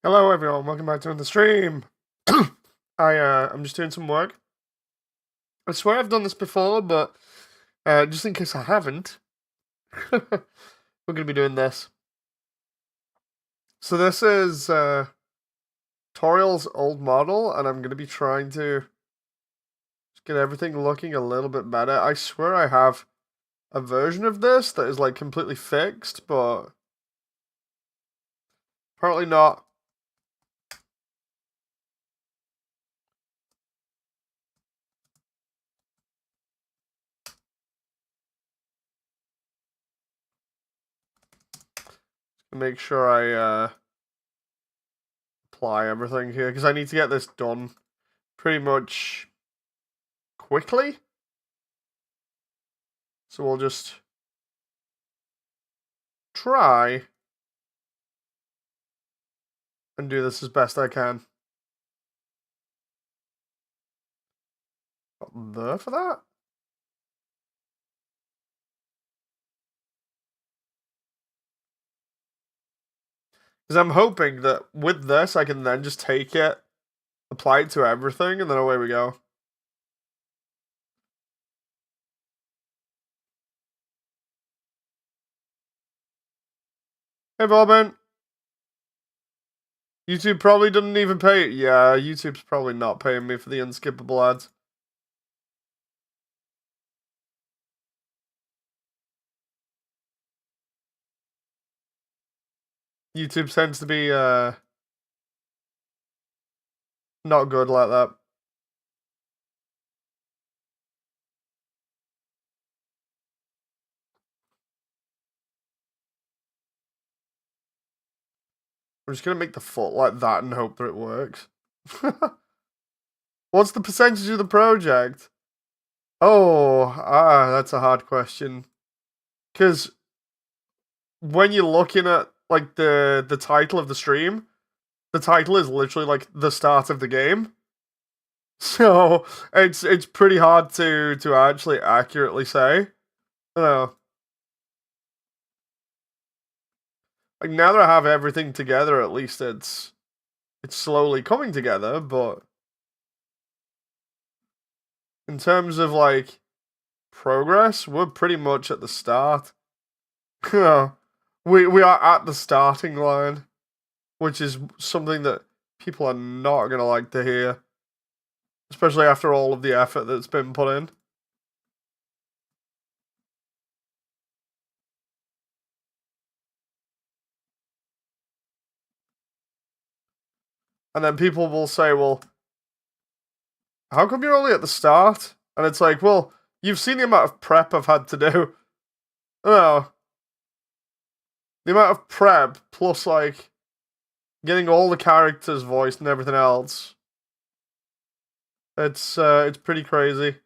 Hello everyone, welcome back to the stream. I'm just doing some work. I swear I've done this before, but just in case I haven't, we're gonna be doing this. So this is Toriels' old model, and I'm gonna be trying to just get everything looking a little bit better. I swear I have a version of this that is like completely fixed, but apparently not. Make sure I apply everything here because I need to get this done pretty much quickly. So we'll just try and do this as best I can. Got there for that? Because I'm hoping that with this, I can then just take it, apply it to everything, and then away we go. Hey, Bobbin. YouTube probably didn't even pay. Yeah, YouTube's probably not paying me for the unskippable ads. YouTube tends to be not good like that. We're just gonna make the foot like that and hope that it works. What's the percentage of the project? Oh, that's a hard question. Because when you're looking at like the title of the stream, the title is literally like the start of the game. So it's pretty hard to actually accurately say. Like now that I have everything together, at least it's slowly coming together, but in terms of like progress, we're pretty much at the start. we are at the starting line, which is something that people are not gonna like to hear. Especially after all of the effort that's been put in. And then people will say, well, how come you're only at the start? And it's like, well, you've seen the amount of prep I've had to do. Oh, the amount of prep plus like getting all the characters voiced and everything else. It's pretty crazy.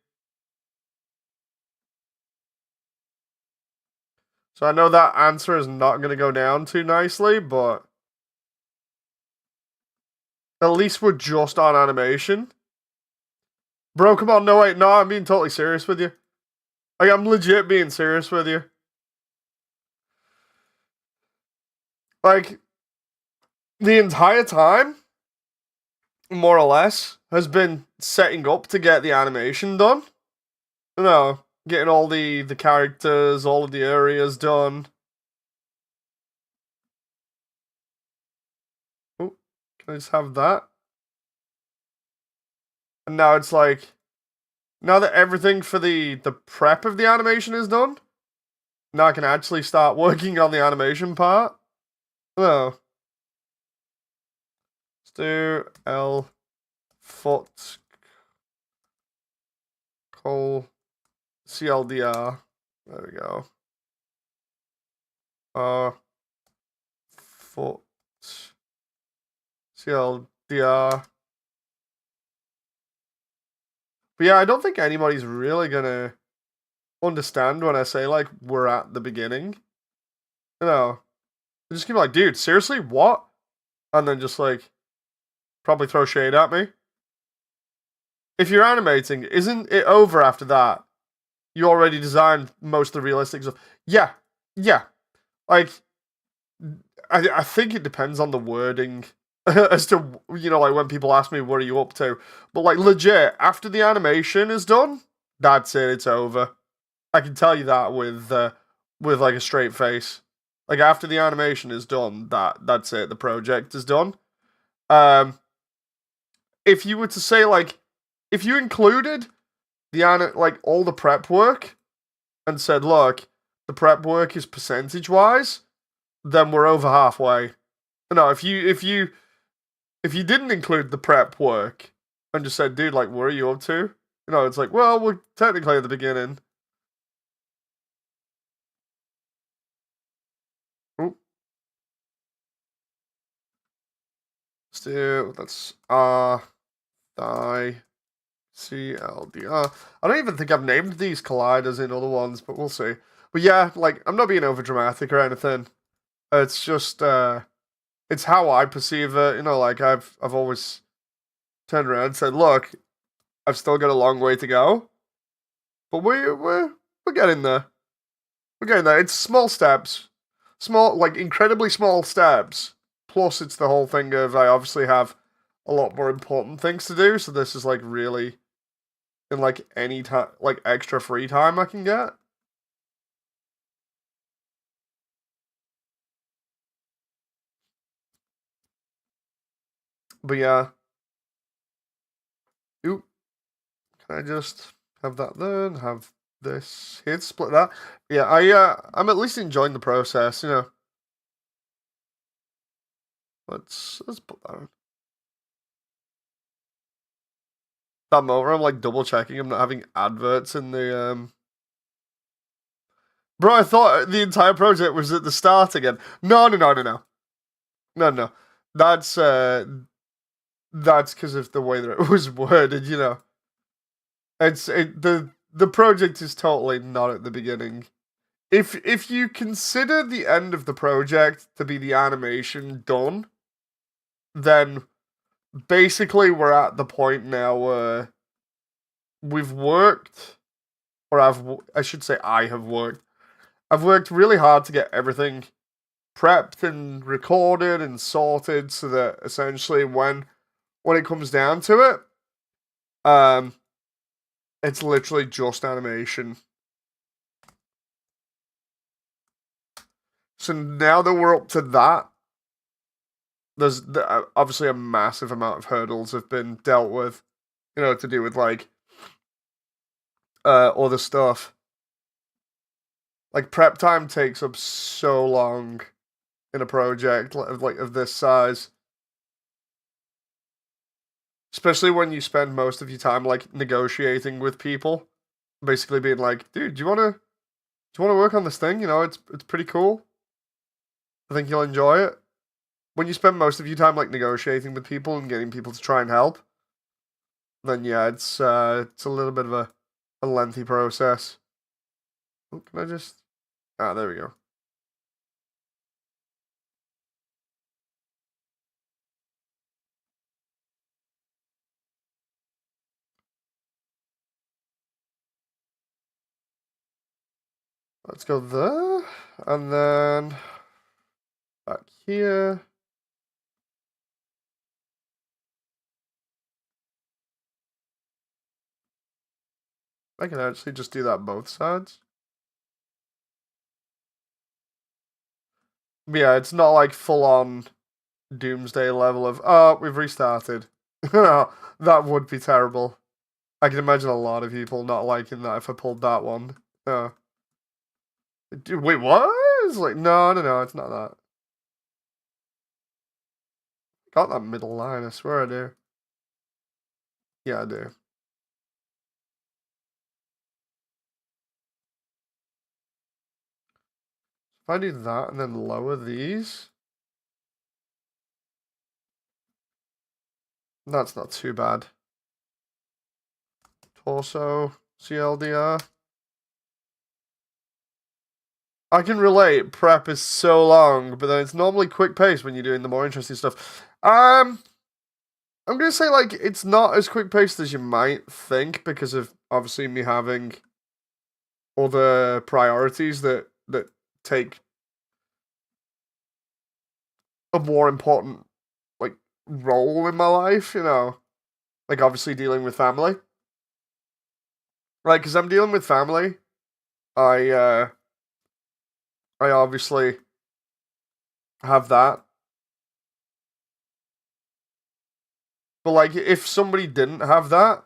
So I know that answer is not going to go down too nicely, but at least we're just on animation. Bro, come on, no wait, no, I'm being totally serious with you. Like, I'm legit being serious with you. Like, the entire time, more or less, has been setting up to get the animation done. No, getting all the characters, all of the areas done. Oh, can I just have that? And now it's like, now that everything for the prep of the animation is done, now I can actually start working on the animation part. No. Let's do L foot col CLDR. There we go. Foot CLDR. But yeah, I don't think anybody's really gonna understand when I say like we're at the beginning. They just keep like, dude, seriously, what? And then just like probably throw shade at me. If you're animating, isn't it over after that? You already designed most of the realistic stuff. Yeah, yeah. Like, I think it depends on the wording as to, you know, like when people ask me what are you up to, but like legit after the animation is done, that's it. It's over. I can tell you that with like a straight face. Like after the animation is done, that's it. The project is done. Um, if you were to say like, if you included like all the prep work and said, look, the prep work is percentage wise, then we're over halfway. No, if you didn't include the prep work and just said, dude, like, what are you up to? You know, it's like, well, we're technically at the beginning. Ooh, still, that's thigh, CLDR. I don't even think I've named these colliders in other ones, but we'll see. But yeah, like, I'm not being over dramatic or anything. It's just, it's how I perceive it. You know, like, I've always turned around and said, look, I've still got a long way to go, but we're getting there. We're getting there. It's small steps, small, like incredibly small steps. Plus, it's the whole thing of I obviously have a lot more important things to do. So this is like really in like any time, like extra free time I can get. But yeah, ooh, can I just have that there and have this here to split that? Yeah, I'm at least enjoying the process. You know, let's put that on. That moment, I'm like double checking. I'm not having adverts in the. Bro, I thought the entire project was at the start again. No, no, no, no, no, no, no. That's that's because of the way that it was worded. You know, the project is totally not at the beginning. If you consider the end of the project to be the animation done, then basically we're at the point now where we've worked, or I should say I have worked. I've worked really hard to get everything prepped and recorded and sorted so that essentially when it comes down to it, um, it's literally just animation. So now that we're up to that, there's obviously a massive amount of hurdles have been dealt with, you know, to do with like other stuff. Like prep time takes up so long in a project like of this size, especially when you spend most of your time like negotiating with people, basically being like, dude, do you want to work on this thing? You know, it's pretty cool. I think you'll enjoy it. When you spend most of your time like negotiating with people and getting people to try and help, then yeah, it's a little bit of a lengthy process. Oh, can I just there we go. Let's go there and then back here. I can actually just do that both sides. But yeah, it's not like full on doomsday level of oh, we've restarted. That would be terrible. I can imagine a lot of people not liking that if I pulled that one. Uh, Dude, wait, what? It's like, no, no, no, it's not that. Got that middle line, I swear I do. Yeah, I do. If I do that and then lower these, that's not too bad. Torso, CLDR. I can relate. Prep is so long, but then it's normally quick pace when you're doing the more interesting stuff. I'm gonna say like it's not as quick paced as you might think because of obviously me having other priorities that take a more important like role in my life, you know, like obviously dealing with family, right? Because I'm dealing with family. I uh, I obviously have that, but like if somebody didn't have that,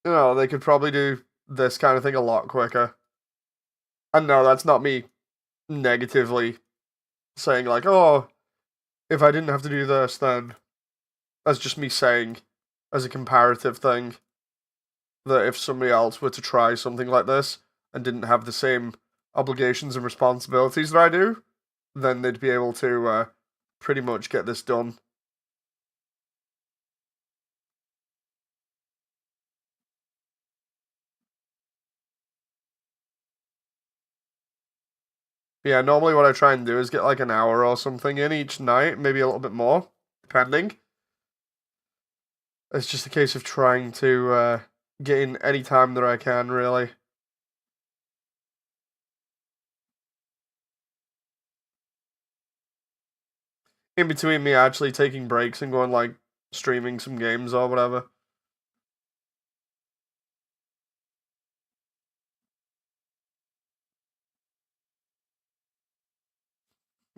you know, they could probably do this kind of thing a lot quicker. And no, that's not me negatively saying like, oh, if I didn't have to do this, then that's just me saying as a comparative thing that if somebody else were to try something like this and didn't have the same obligations and responsibilities that I do, then they'd be able to pretty much get this done. Yeah, normally what I try and do is get like an hour or something in each night, maybe a little bit more, depending. It's just a case of trying to get in any time that I can, really. In between me actually taking breaks and going like streaming some games or whatever.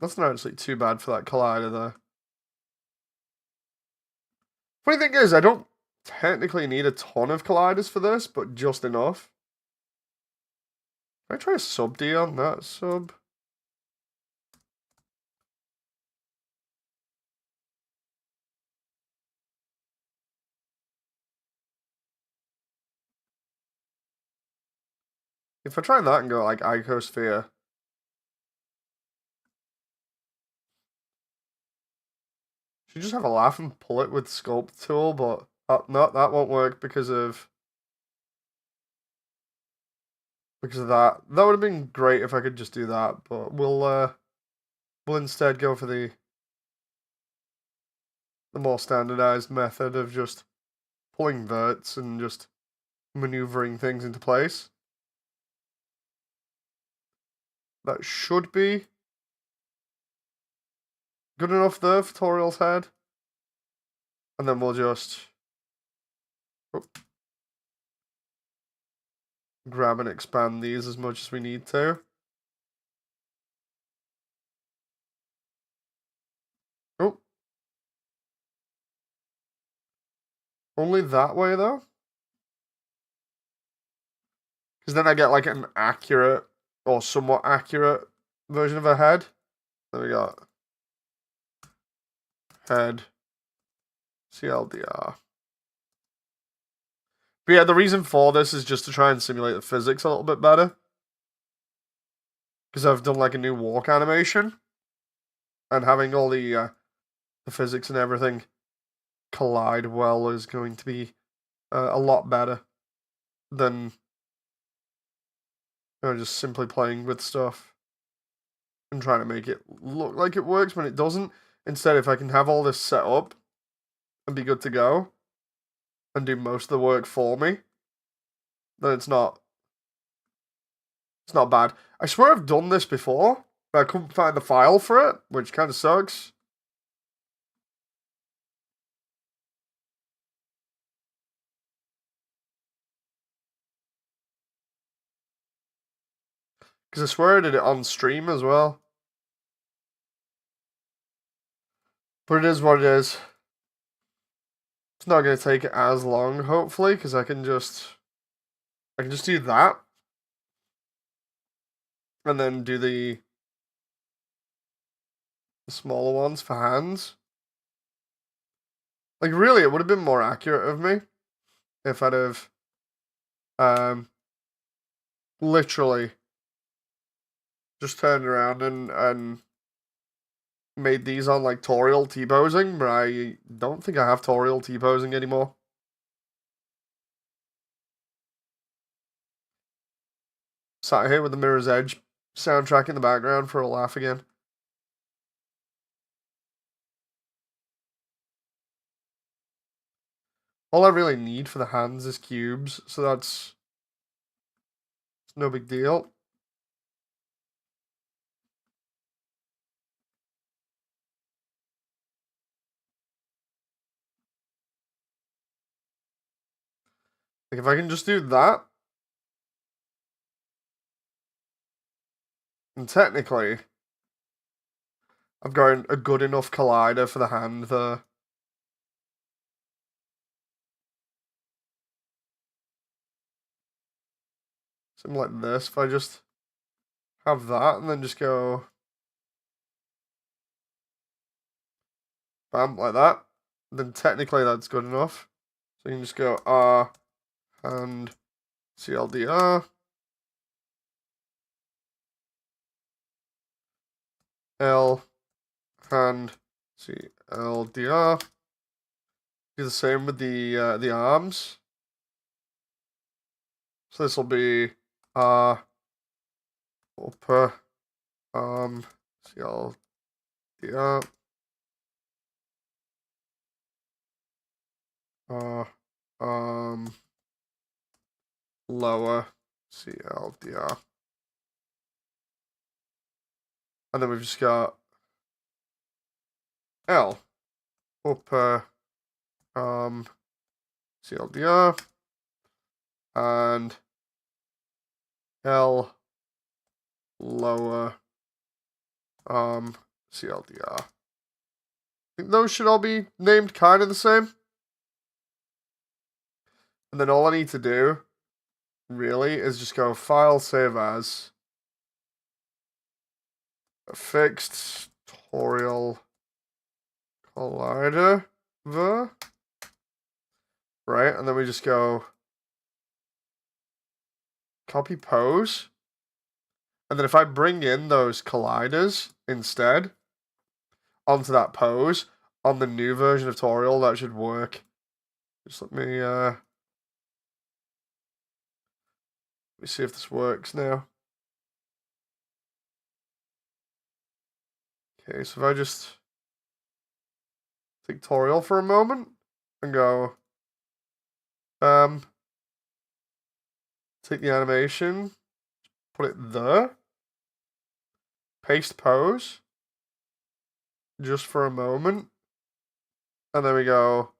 That's not actually too bad for that collider though. Funny thing is, I don't technically need a ton of colliders for this, but just enough. Can I try a sub D on that sub? If I try that and go like Icosphere, should just have a laugh and pull it with Sculpt tool, but no, that won't work because of that. That would have been great if I could just do that, but we'll instead go for the more standardized method of just pulling verts and just maneuvering things into place. That should be good enough there for Toriels' head. And then we'll just grab and expand these as much as we need to. Oh. Only that way, though? Because then I get like an accurate or somewhat accurate version of a head. There we got head CLDR. But yeah, the reason for this is just to try and simulate the physics a little bit better. Because I've done like a new walk animation. And having all the physics and everything collide well is going to be a lot better than just simply playing with stuff and trying to make it look like it works when it doesn't. Instead, if I can have all this set up and be good to go and do most of the work for me, then it's not bad. I swear I've done this before, but I couldn't find the file for it, which kind of sucks. Because I swear I did it on stream as well. But it is what it is. It's not going to take as long, hopefully, because I can just do that. And then do the smaller ones for hands. Like, really, it would have been more accurate of me if I'd have literally just turned around and made these on like Toriel T-posing, but I don't think I have Toriel T-posing anymore. Sat here with the Mirror's Edge soundtrack in the background for a laugh again. All I really need for the hands is cubes, so that's no big deal. Like if I can just do that, and technically, I've got a good enough collider for the hand there. Something like this. If I just have that and then just go bam like that, then technically that's good enough. So you can just go R and CLDR. L and CLDR. Do the same with the arms. So this will be R upper arm CLDR. Lower CLDR. And then we've just got L upper CLDR and L lower CLDR. I think those should all be named kind of the same. And then all I need to do really is just go file save as a fixed Toriel collider right, and then we just go copy pose, and then if I bring in those colliders instead onto that pose on the new version of Toriel, that should work. Just let me see if this works now. Okay, so if I just take Toriel for a moment and go take the animation, put it there, paste pose just for a moment, and then we go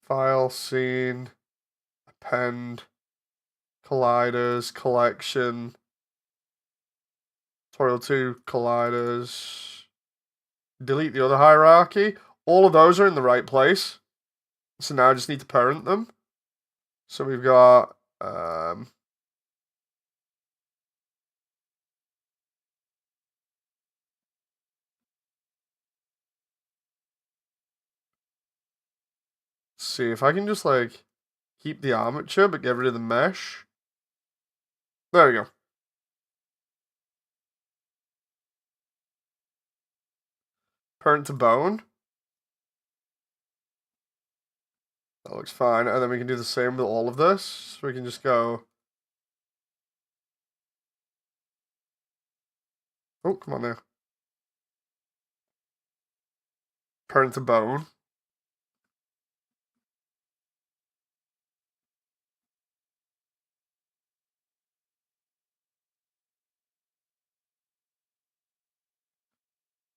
file, scene, append, colliders, collection, Toriel 2 colliders, delete the other hierarchy. All of those are in the right place. So now I just need to parent them. So we've got see if I can just like keep the armature but get rid of the mesh. There we go. Parent to bone. That looks fine. And then we can do the same with all of this. So we can just go. Oh, come on now. Parent to bone.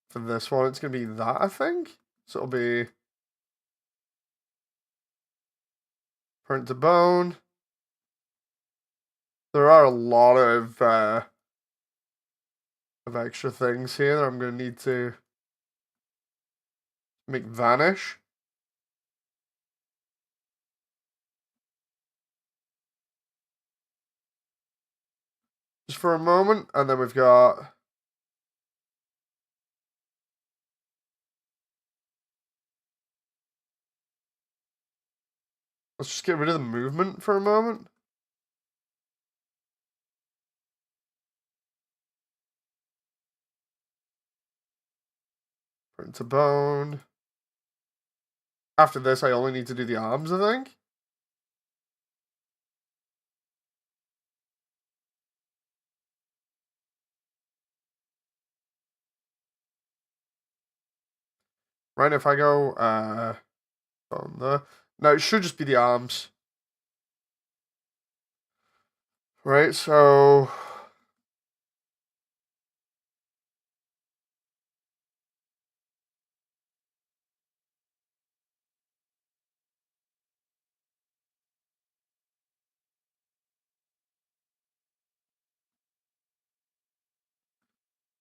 For this one, it's going to be that, I think. So it'll be parent to bone. There are a lot of extra things here that I'm going to need to make vanish. Just for a moment, and then we've got let's just get rid of the movement for a moment. Print to bone. After this, I only need to do the arms, I think. Right, if I go on there. No, it should just be the arms. Right, so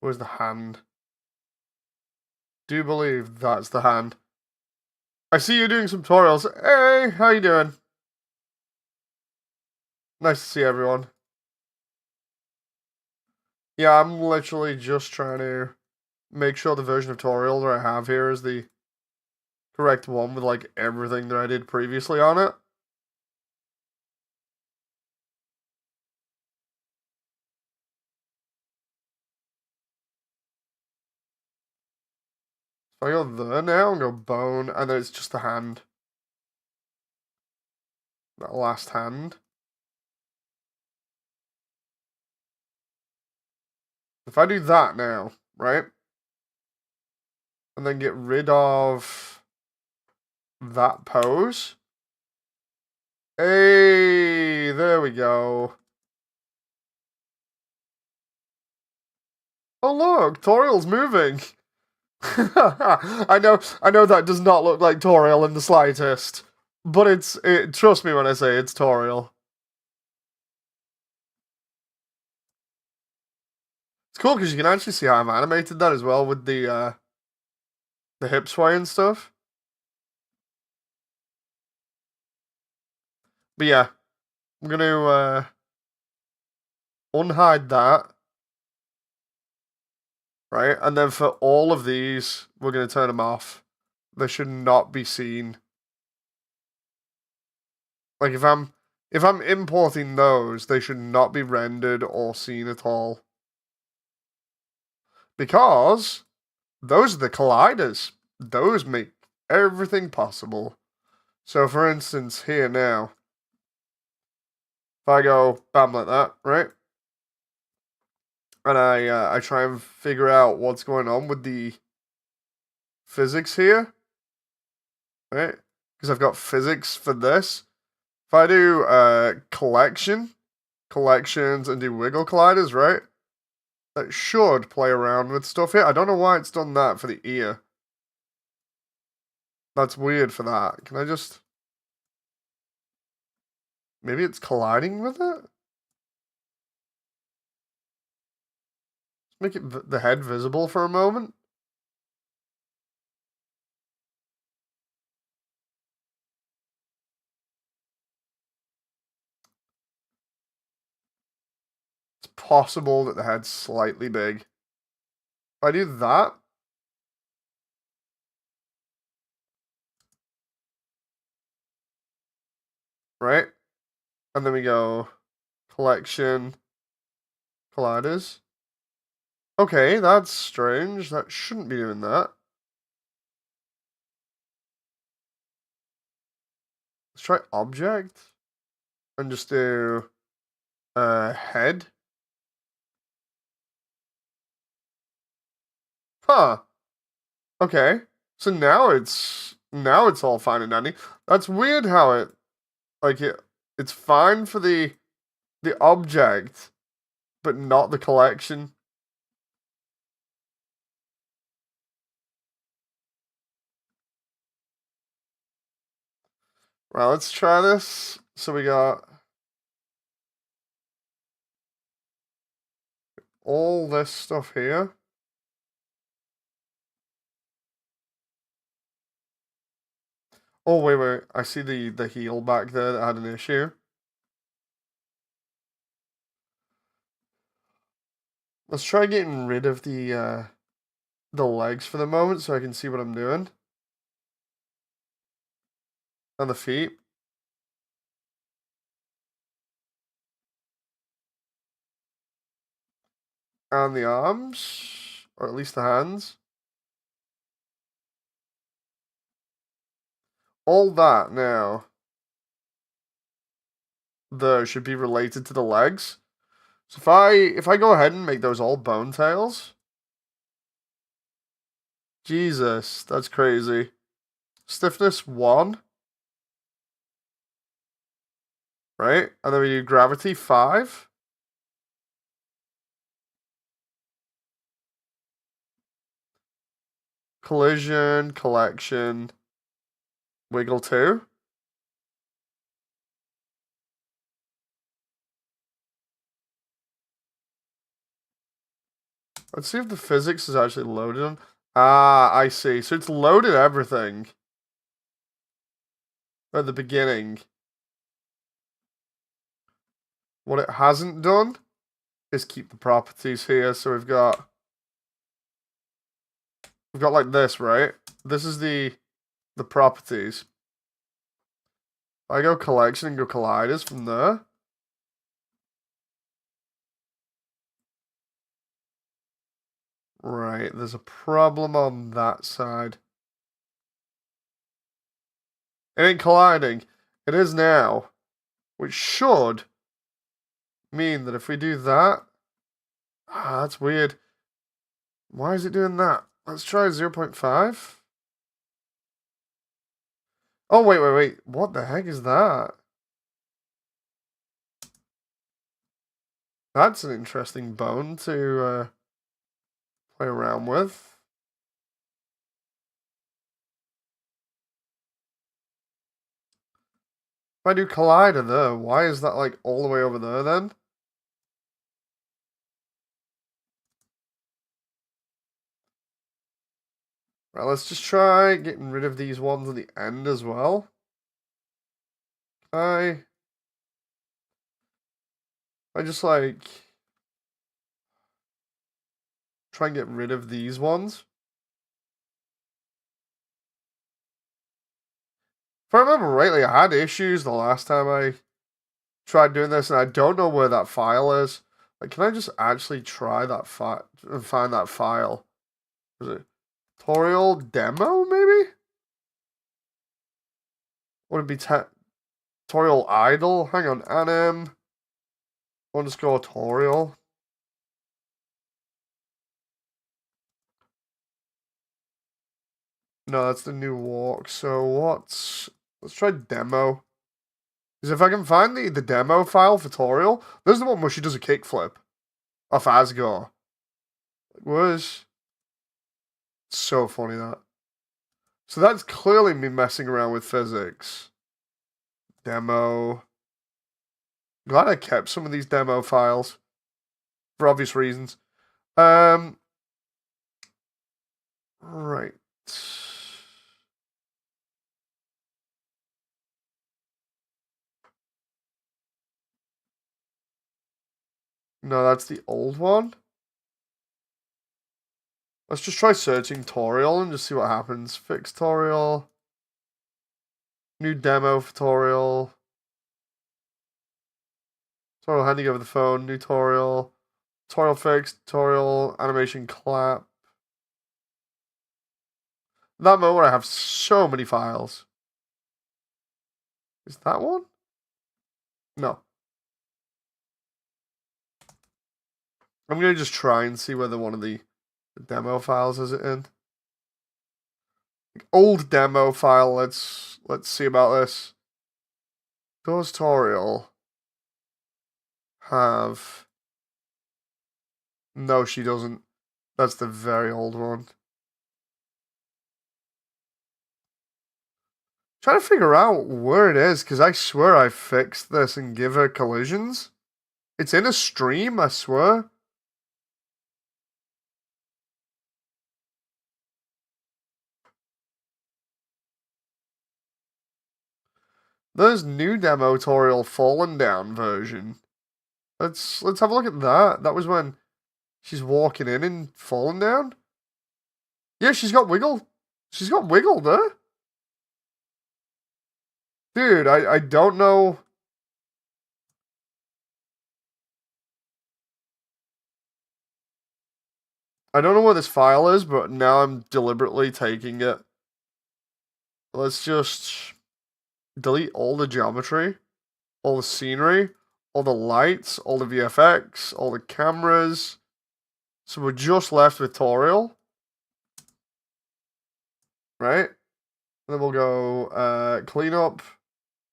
Where's the hand? Do you believe that's the hand? I see you doing some tutorials. Hey, how you doing? Nice to see everyone. Yeah, I'm literally just trying to make sure the version of Toriel that I have here is the correct one with like everything that I did previously on it. So I go there now and go bone, and then it's just the hand. That last hand. If I do that now, right? And then get rid of that pose. Hey, there we go. Oh look, Toriel's moving. I know that does not look like Toriel in the slightest. But trust me when I say it's Toriel. It's cool because you can actually see how I've animated that as well with the hip sway and stuff. But yeah, I'm gonna unhide that. Right? And then for all of these, we're gonna turn them off. They should not be seen. Like if I'm importing those, they should not be rendered or seen at all. Because those are the colliders. Those make everything possible. So for instance, here now, if I go bam like that, right? And I try and figure out what's going on with the physics here, right? Because I've got physics for this. If I do collections, and do wiggle colliders, right? That should play around with stuff here. I don't know why it's done that for the ear. That's weird for that. Can I just... Maybe it's colliding with it? Let's make it the head visible for a moment. It's possible that the head's slightly big. If I do that... Right? And then we go... Collection... Colliders. Okay, that's strange. That shouldn't be doing that. Let's try object. And just do... head. Huh. Okay. So now it's all fine and dandy. That's weird how it's fine for the object, but not the collection. Right, let's try this. So we got all this stuff here. Oh wait, I see the heel back there that had an issue. Let's try getting rid of the legs for the moment so I can see what I'm doing. And the feet. And the arms. Or at least the hands. All that now. There should be related to the legs. So if I go ahead and make those all bone tails. Jesus, that's crazy. Stiffness 1. Right? And then we do gravity 5. Collision, collection, wiggle 2. Let's see if the physics is actually loaded on. Ah, I see. So it's loaded everything at the beginning. What it hasn't done is keep the properties here. So we've got like this, right? This is the properties. I go collection and go colliders from there. Right, there's a problem on that side. It ain't colliding. It is now. Which should mean that if we do that... Ah, that's weird. Why is it doing that? Let's try 0.5. Oh, wait. What the heck is that? That's an interesting bone to play around with. If I do collider there, why is that like all the way over there then? Right, let's just try getting rid of these ones at the end as well. I just like try and get rid of these ones. If I remember rightly, I had issues the last time I tried doing this, and I don't know where that file is. Like, can I just actually try that file and find that file? Is it tutorial demo, maybe? Would it be tutorial idle? Hang on, anim underscore tutorial. No, that's the new walk. So let's try demo. Because if I can find the demo file for tutorial, there's the one where she does a kickflip off Asgore. Was so funny that. So that's clearly me messing around with physics. Demo. Glad I kept some of these demo files for obvious reasons. Right. No, that's the old one. Let's just try searching Toriel and just see what happens. Fix Toriel. New demo for Toriel. Tutorial handing over the phone. New tutorial. Tutorial fix. Tutorial animation clap. That moment I have so many files. Is that one? No. I'm gonna just try and see whether one of the demo files is it in. Old demo file. Let's see about this. Does Toriel have? No, she doesn't. That's the very old one. Trying to figure out where it is, because I swear I fixed this and give her collisions. It's in a stream, I swear. There's new demo tutorial fallen down version. Let's have a look at that. That was when she's walking in and falling down. Yeah, she's got wiggle. She's got wiggle there. Dude, I don't know. I don't know where this file is, but now I'm deliberately taking it. Let's just delete all the geometry, all the scenery, all the lights, all the VFX, all the cameras. So we're just left with Toriel. Right? And then we'll go clean up,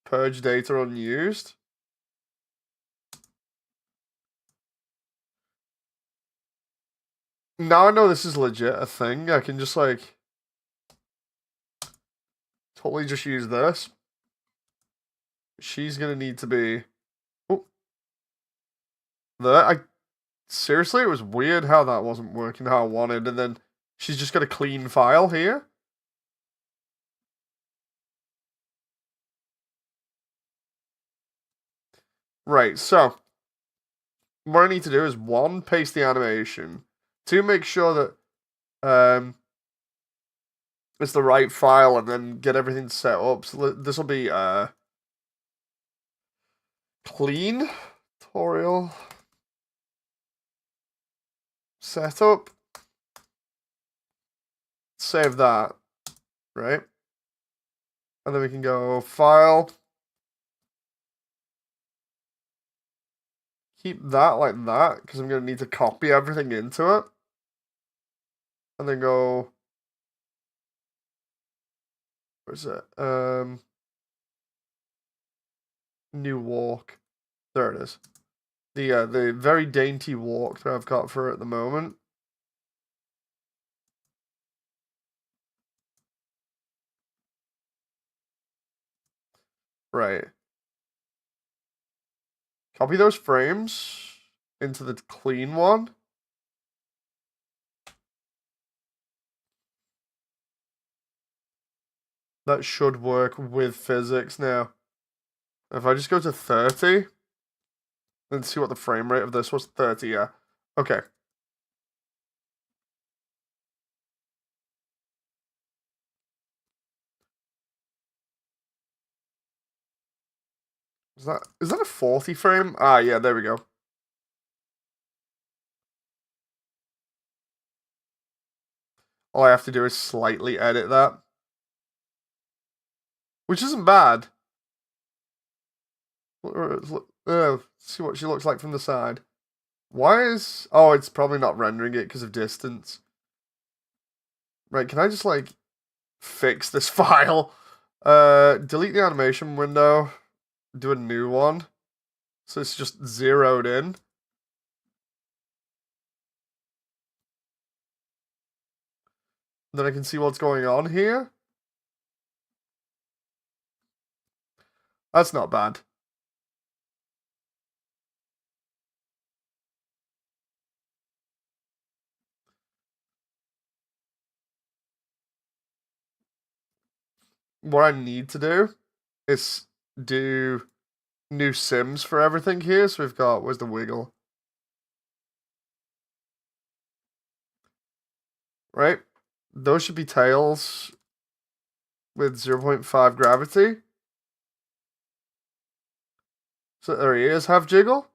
purge data unused. Now I know this is legit a thing. I can just like totally just use this. She's gonna need to be there. Seriously, it was weird how that wasn't working how I wanted, and then she's just got a clean file here. Right, so what I need to do is one, paste the animation. Two, make sure that it's the right file, and then get everything set up. So this will be clean tutorial setup. Save that, right? And then we can go file. Keep that like that, because I'm going to need to copy everything into it. And then go... Where's it? New walk. There it is. The very dainty walk that I've got for it at the moment. Right. Copy those frames into the clean one. That should work with physics now. If I just go to 30, and see what the frame rate of this was. 30, yeah. Okay. Is that a 40 frame? Ah, yeah, there we go. All I have to do is slightly edit that. Which isn't bad. See what she looks like from the side. Why is... Oh, it's probably not rendering it because of distance. Right, can I just, like, fix this file? Delete the animation window. Do a new one. So it's just zeroed in. Then I can see what's going on here. That's not bad. What I need to do is do new sims for everything here. So we've got... Where's the wiggle? Right? Those should be tails with 0.5 gravity. So their ears have jiggle.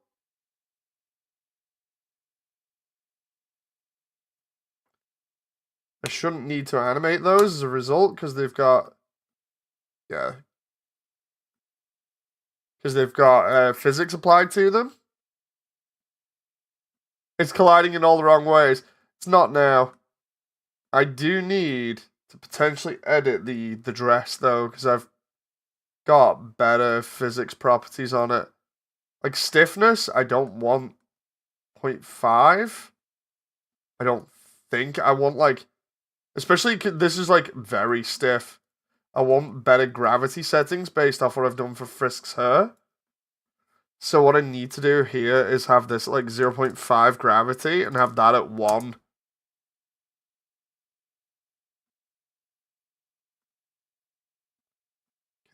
I shouldn't need to animate those as a result because they've got... Yeah. Because they've got physics applied to them. It's colliding in all the wrong ways. It's not now. I do need to potentially edit the dress, though, because I've got better physics properties on it. Like stiffness, I don't want 0.5. I don't think I want, like... Especially, this is, like, very stiff. I want better gravity settings based off what I've done for Frisk's hair. So what I need to do here is have this, like, 0.5 gravity and have that at 1.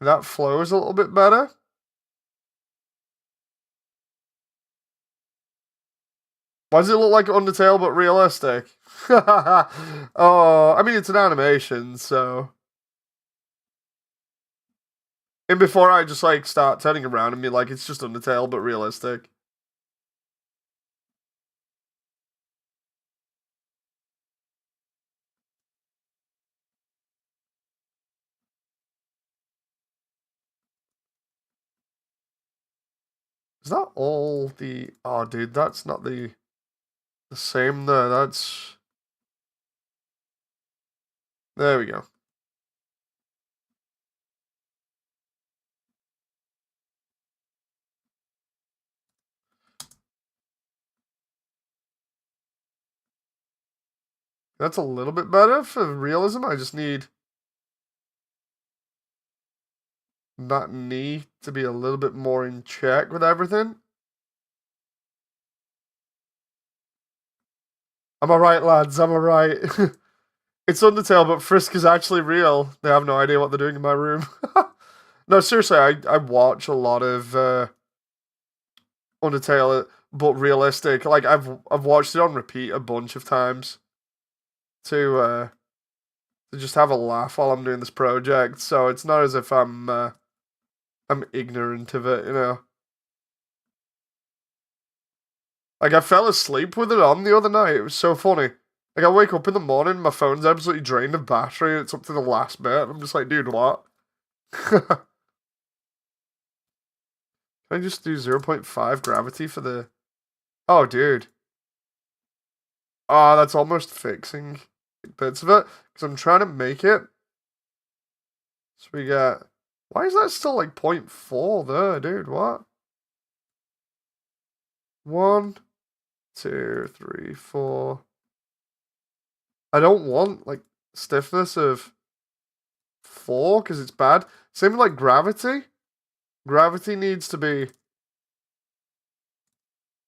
That flows a little bit better. Why does it look like Undertale but realistic? Oh, I mean, it's an animation, so... And before I just, like, start turning around and be like, it's just Undertale but realistic. Is that all the... Oh, dude, that's not the same there. That's... There we go. That's a little bit better for realism. I just need that knee to be a little bit more in check with everything. Am I right, lads? Am I right? It's Undertale, but Frisk is actually real. They have no idea what they're doing in my room. No, seriously, I watch a lot of Undertale, but realistic. Like I've watched it on repeat a bunch of times to uh to just have a laugh while I'm doing this project. So it's not as if I'm ignorant of it, you know. Like I fell asleep with it on the other night. It was so funny. Like I wake up in the morning, my phone's absolutely drained of battery, and it's up to the last bit. I'm just like, dude, what? Can I just do 0.5 gravity for the? Oh, dude. Oh, that's almost fixing bits of it because I'm trying to make it. So we get. Why is that still like 0.4 there, dude? What? 1, 2, 3, 4. I don't want like stiffness of 4 because it's bad. Same with like gravity. Gravity needs to be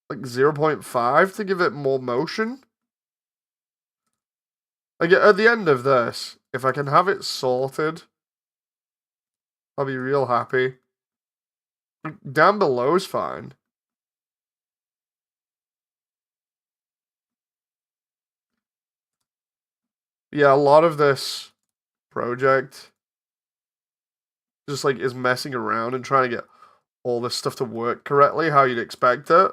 like 0.5 to give it more motion. Like at the end of this, if I can have it sorted, I'll be real happy. Down below is fine. Yeah, a lot of this project just like is messing around and trying to get all this stuff to work correctly how you'd expect it.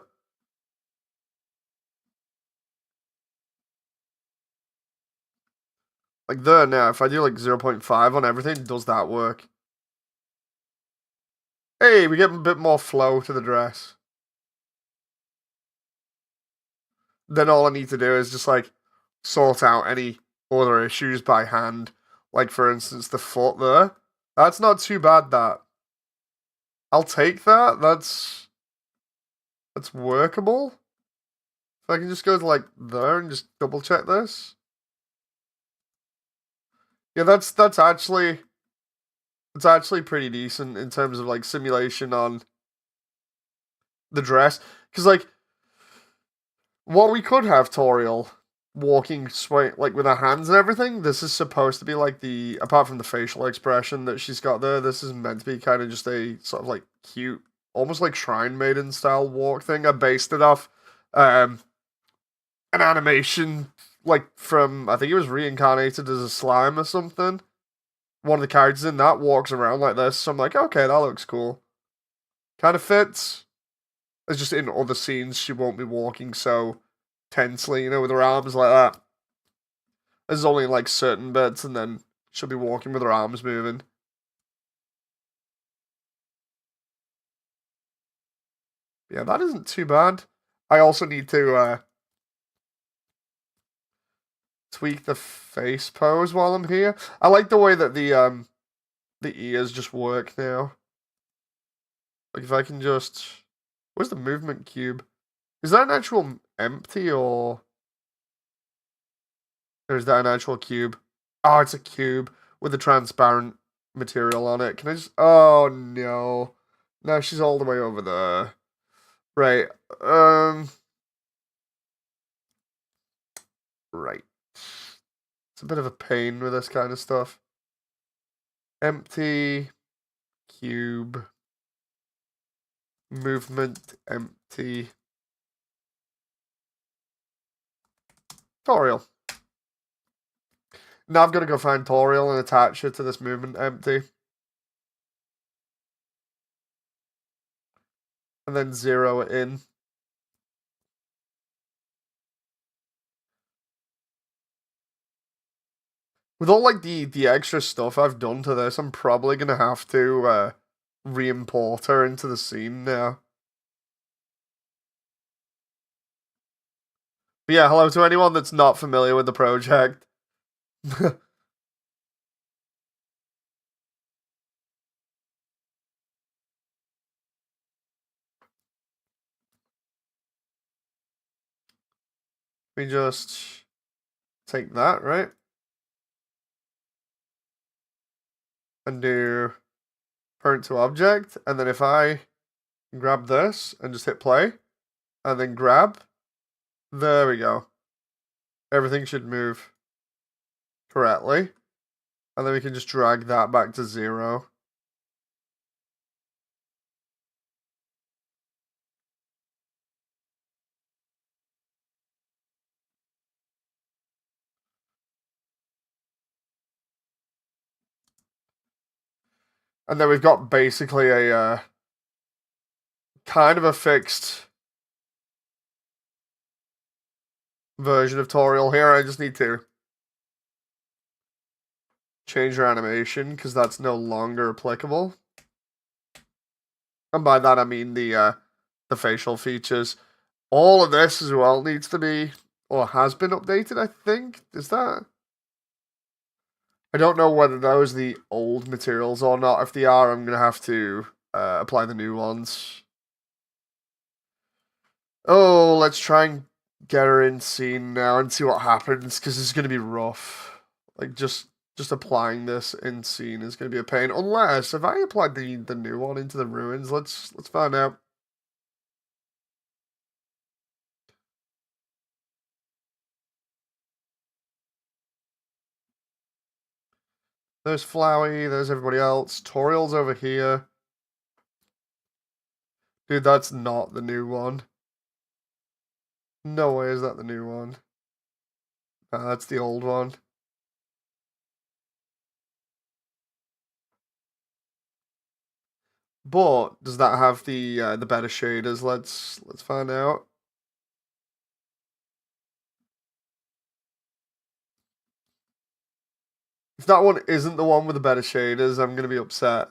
Like there now, if I do like 0.5 on everything, does that work? Hey, we get a bit more flow to the dress. Then all I need to do is just like sort out any other issues by hand. Like for instance, the foot there. That's not too bad. That I'll take that. That's workable. If I can just go to like there and just double check this. Yeah, that's actually it's actually pretty decent in terms of like simulation on the dress. Because like what we could have Toriel walking sway like with her hands and everything. This is supposed to be like the apart from the facial expression that she's got there. This is meant to be kind of just a sort of like cute, almost like Shrine Maiden style walk thing. I based it off um an animation like from I think it was reincarnated as a slime or something. One of the characters in that walks around like this. So I'm like, okay, that looks cool. Kind of fits. It's just in other scenes she won't be walking so tensely, you know, with her arms like that. There's only like certain bits, and then she'll be walking with her arms moving. Yeah, that isn't too bad. I also need to tweak the face pose while I'm here. I like the way that the ears just work now. Like if I can just, where's the movement cube? Is that an actual empty or is that an actual cube? Oh, it's a cube with a transparent material on it. Can I just? Oh no, no, she's all the way over there. Right. Right. It's a bit of a pain with this kind of stuff. Empty cube movement empty Toriel. Now I've got to go find Toriel and attach it to this movement empty. And then zero it in. With all like the extra stuff I've done to this, I'm probably gonna have to re-import her into the scene now. But yeah, hello to anyone that's not familiar with the project. Let me just take that, right? And do parent to object, and then if I grab this and just hit play, and then grab, there we go. everything should move correctly. And then we can just drag that back to 0. And then we've got basically a kind of a fixed version of Toriel here. I just need to change your animation because that's no longer applicable. And by that I mean the facial features. All of this as well needs to be, or has been updated, I think. Is that? I don't know whether those are the old materials or not. If they are, I'm going to have to apply the new ones. Oh, let's try and get her in scene now and see what happens, because it's going to be rough. Like, just applying this in scene is going to be a pain. Unless, if I applied the new one into the ruins, let's find out. There's Flowey, there's everybody else. Toriel's over here. Dude, that's not the new one. No way is that the new one. Nah, that's the old one. But does that have the better shaders? Let's find out. If that one isn't the one with the better shaders, I'm gonna be upset.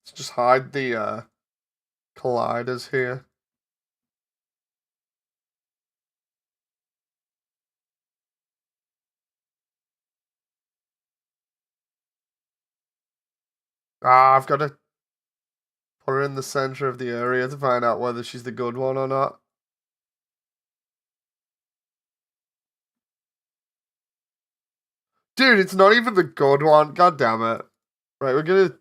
Let's just hide the colliders here. Ah, I've got to put her in the center of the area to find out whether she's the good one or not. Dude, it's not even the good one. God damn it. Right, we're gonna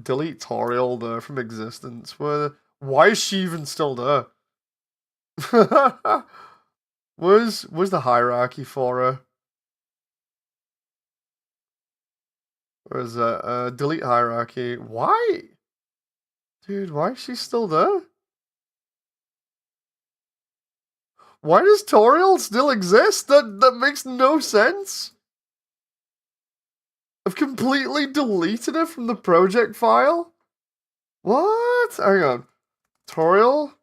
delete Toriel there from existence. Why is she even still there? where's the hierarchy for her? Where's that? Delete hierarchy. Why? Dude, why is she still there? Why does Toriel still exist? That makes no sense. I've completely deleted it from the project file. What? Hang on. Toriel?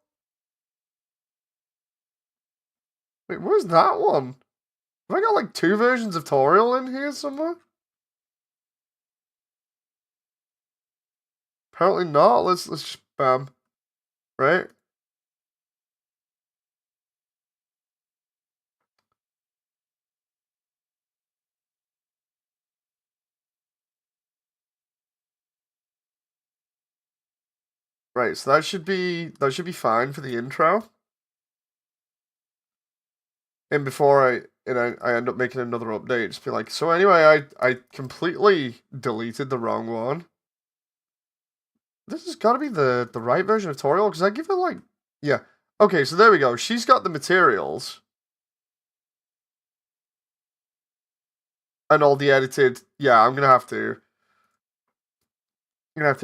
Wait, where's that one? Have I got like 2 versions of Toriel in here somewhere? Apparently not. Let's just bam. Right? Right, so that should be fine for the intro. And before I end up making another update, just be like, so anyway, I completely deleted the wrong one. This has got to be the right version of Toriel, because I give it like, yeah. Okay, so there we go. She's got the materials. And all the edited, yeah, I'm gonna have to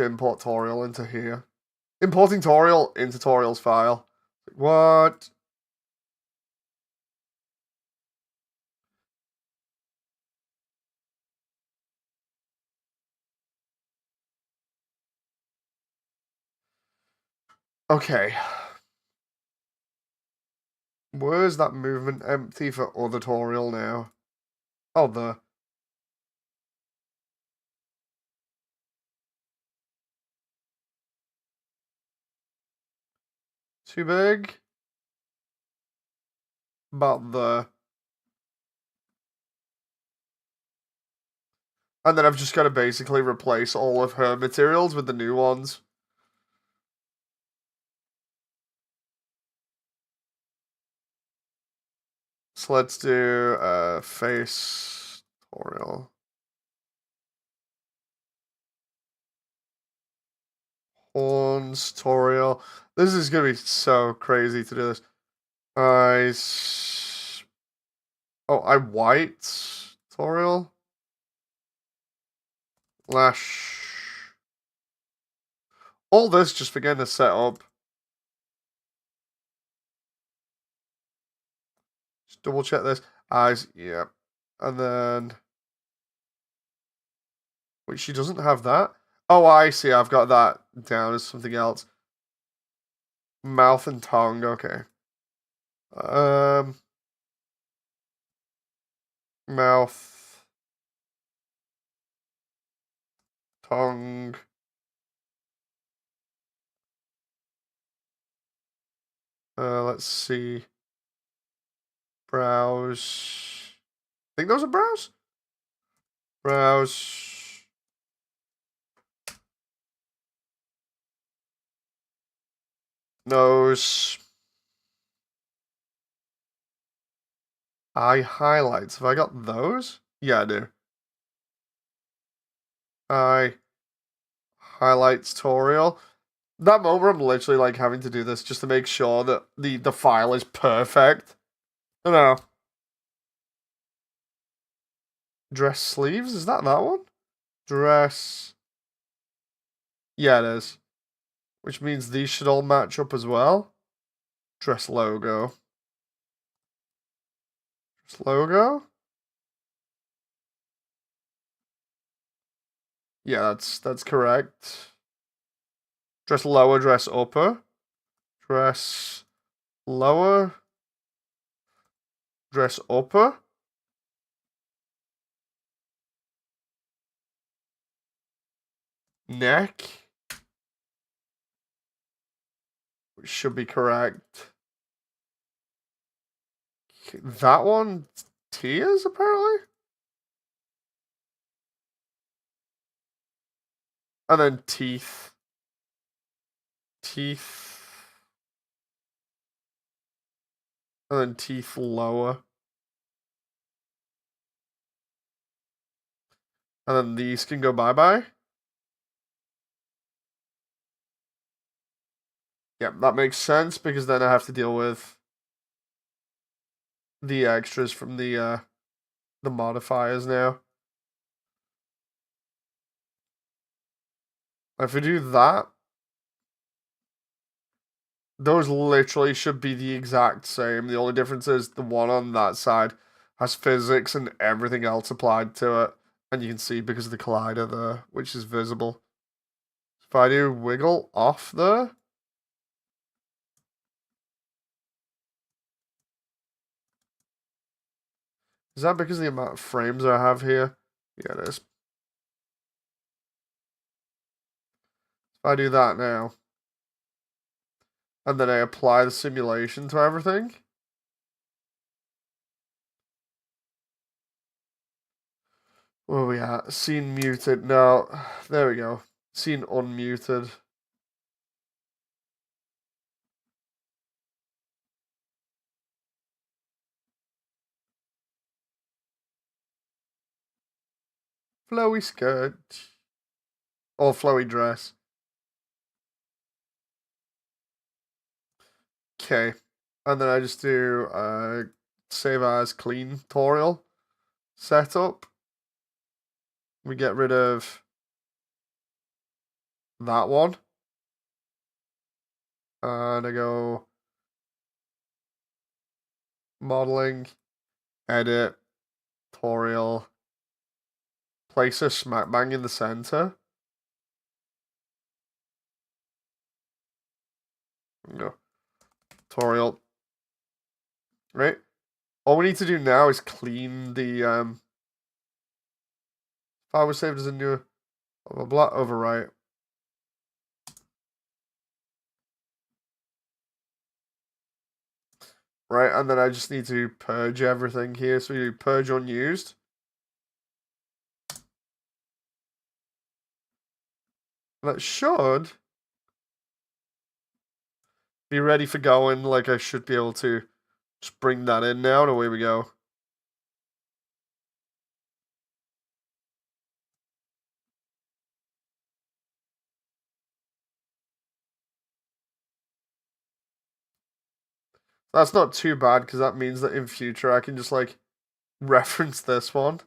import Toriel into here. Importing Toriel into Toriel's file. What? Okay. Where's that movement empty for other Toriel now? Oh, the. Too big? About the. And then I've just got to basically replace all of her materials with the new ones. So let's do face Toriel. Horns, Toriel. This is gonna be so crazy to do this. Eyes. Oh, I white Toriel. Lash. All this just for getting the set up. Just double check this. Eyes, yeah. And then. Wait, she doesn't have that? Oh, I see. I've got that down as something else. Mouth and tongue, okay. Mouth, tongue. Let's see. Brows. I think those are brows? Brows. Nose. Eye highlights. Have I got those? Yeah, I do. Eye highlights tutorial. That moment I'm literally like having to do this just to make sure that the file is perfect. I know. Dress sleeves? Is that one? Dress. Yeah, it is. Which means these should all match up as well. Dress logo. Dress logo? Yeah, that's correct. Dress lower, dress upper. Dress lower. Dress upper. Neck. Which should be correct. That one, tears apparently. And then teeth. Teeth. And then teeth lower. And then these can go bye-bye. Yep, that makes sense because then I have to deal with the extras from the modifiers now. If we do that, those literally should be the exact same. The only difference is the one on that side has physics and everything else applied to it. And you can see because of the collider there, which is visible. If I do wiggle off there, is that because of the amount of frames I have here? Yeah, it is. If I do that now, and then I apply the simulation to everything, where are we at? Scene muted. No, there we go. Scene unmuted. Flowy skirt. Or flowy dress. Okay. And then I just do save as clean tutorial setup. We get rid of that one. And I go modeling, edit, tutorial, place her smack bang in the center. Go tutorial. Right? All we need to do now is clean the file was saved as a new blah blah blah overwrite. Right, and then I just need to purge everything here. So we do purge unused. That should be ready for going. Like I should be able to Just bring that in now, and away we go. That's not too bad, because that means that in future I can just, like, reference this one.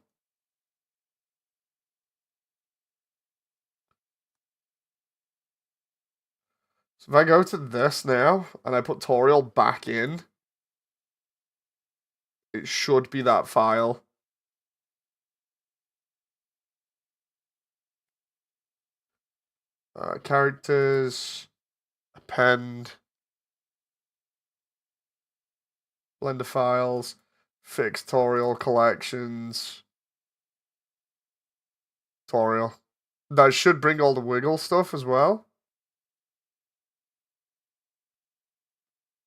So if I go to this now, and I put Toriel back in, it should be that file. Characters, append, Blender files, fix Toriel collections, Toriel. That should bring all the wiggle stuff as well.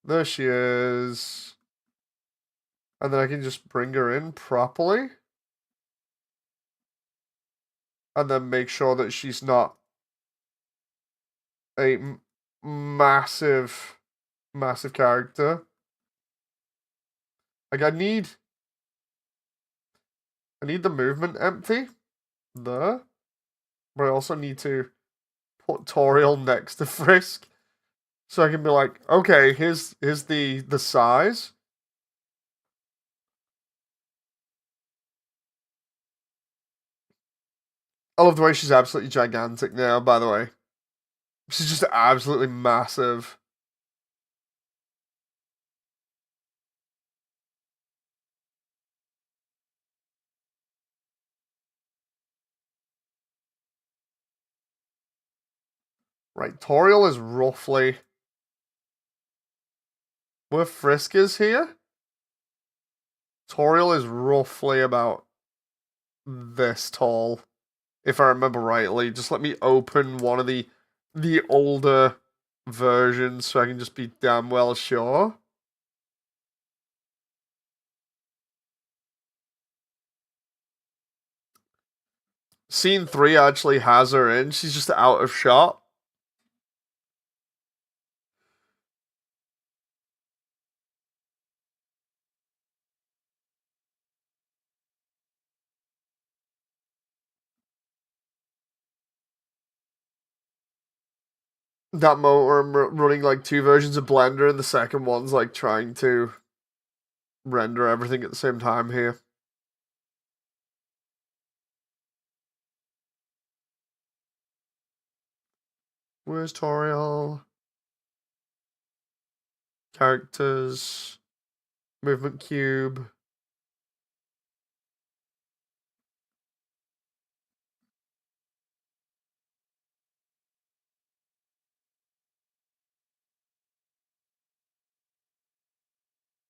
There she is. And then I can just bring her in properly. And then make sure that she's not a massive, massive character. Like, I need the movement empty. There. But I also need to put Toriel next to Frisk. So I can be like, okay, here's the size. I love the way she's absolutely gigantic now, by the way. She's just absolutely massive. Right, Toriel is roughly where Frisk is here. Toriel is roughly about this tall, if I remember rightly. Just let me open one of the older versions so I can just be damn well sure. Scene 3 actually has her in. She's just out of shot. That moment where I'm running like two versions of Blender and the second one's like trying to render everything at the same time here. Where's Toriel? Characters. Movement cube.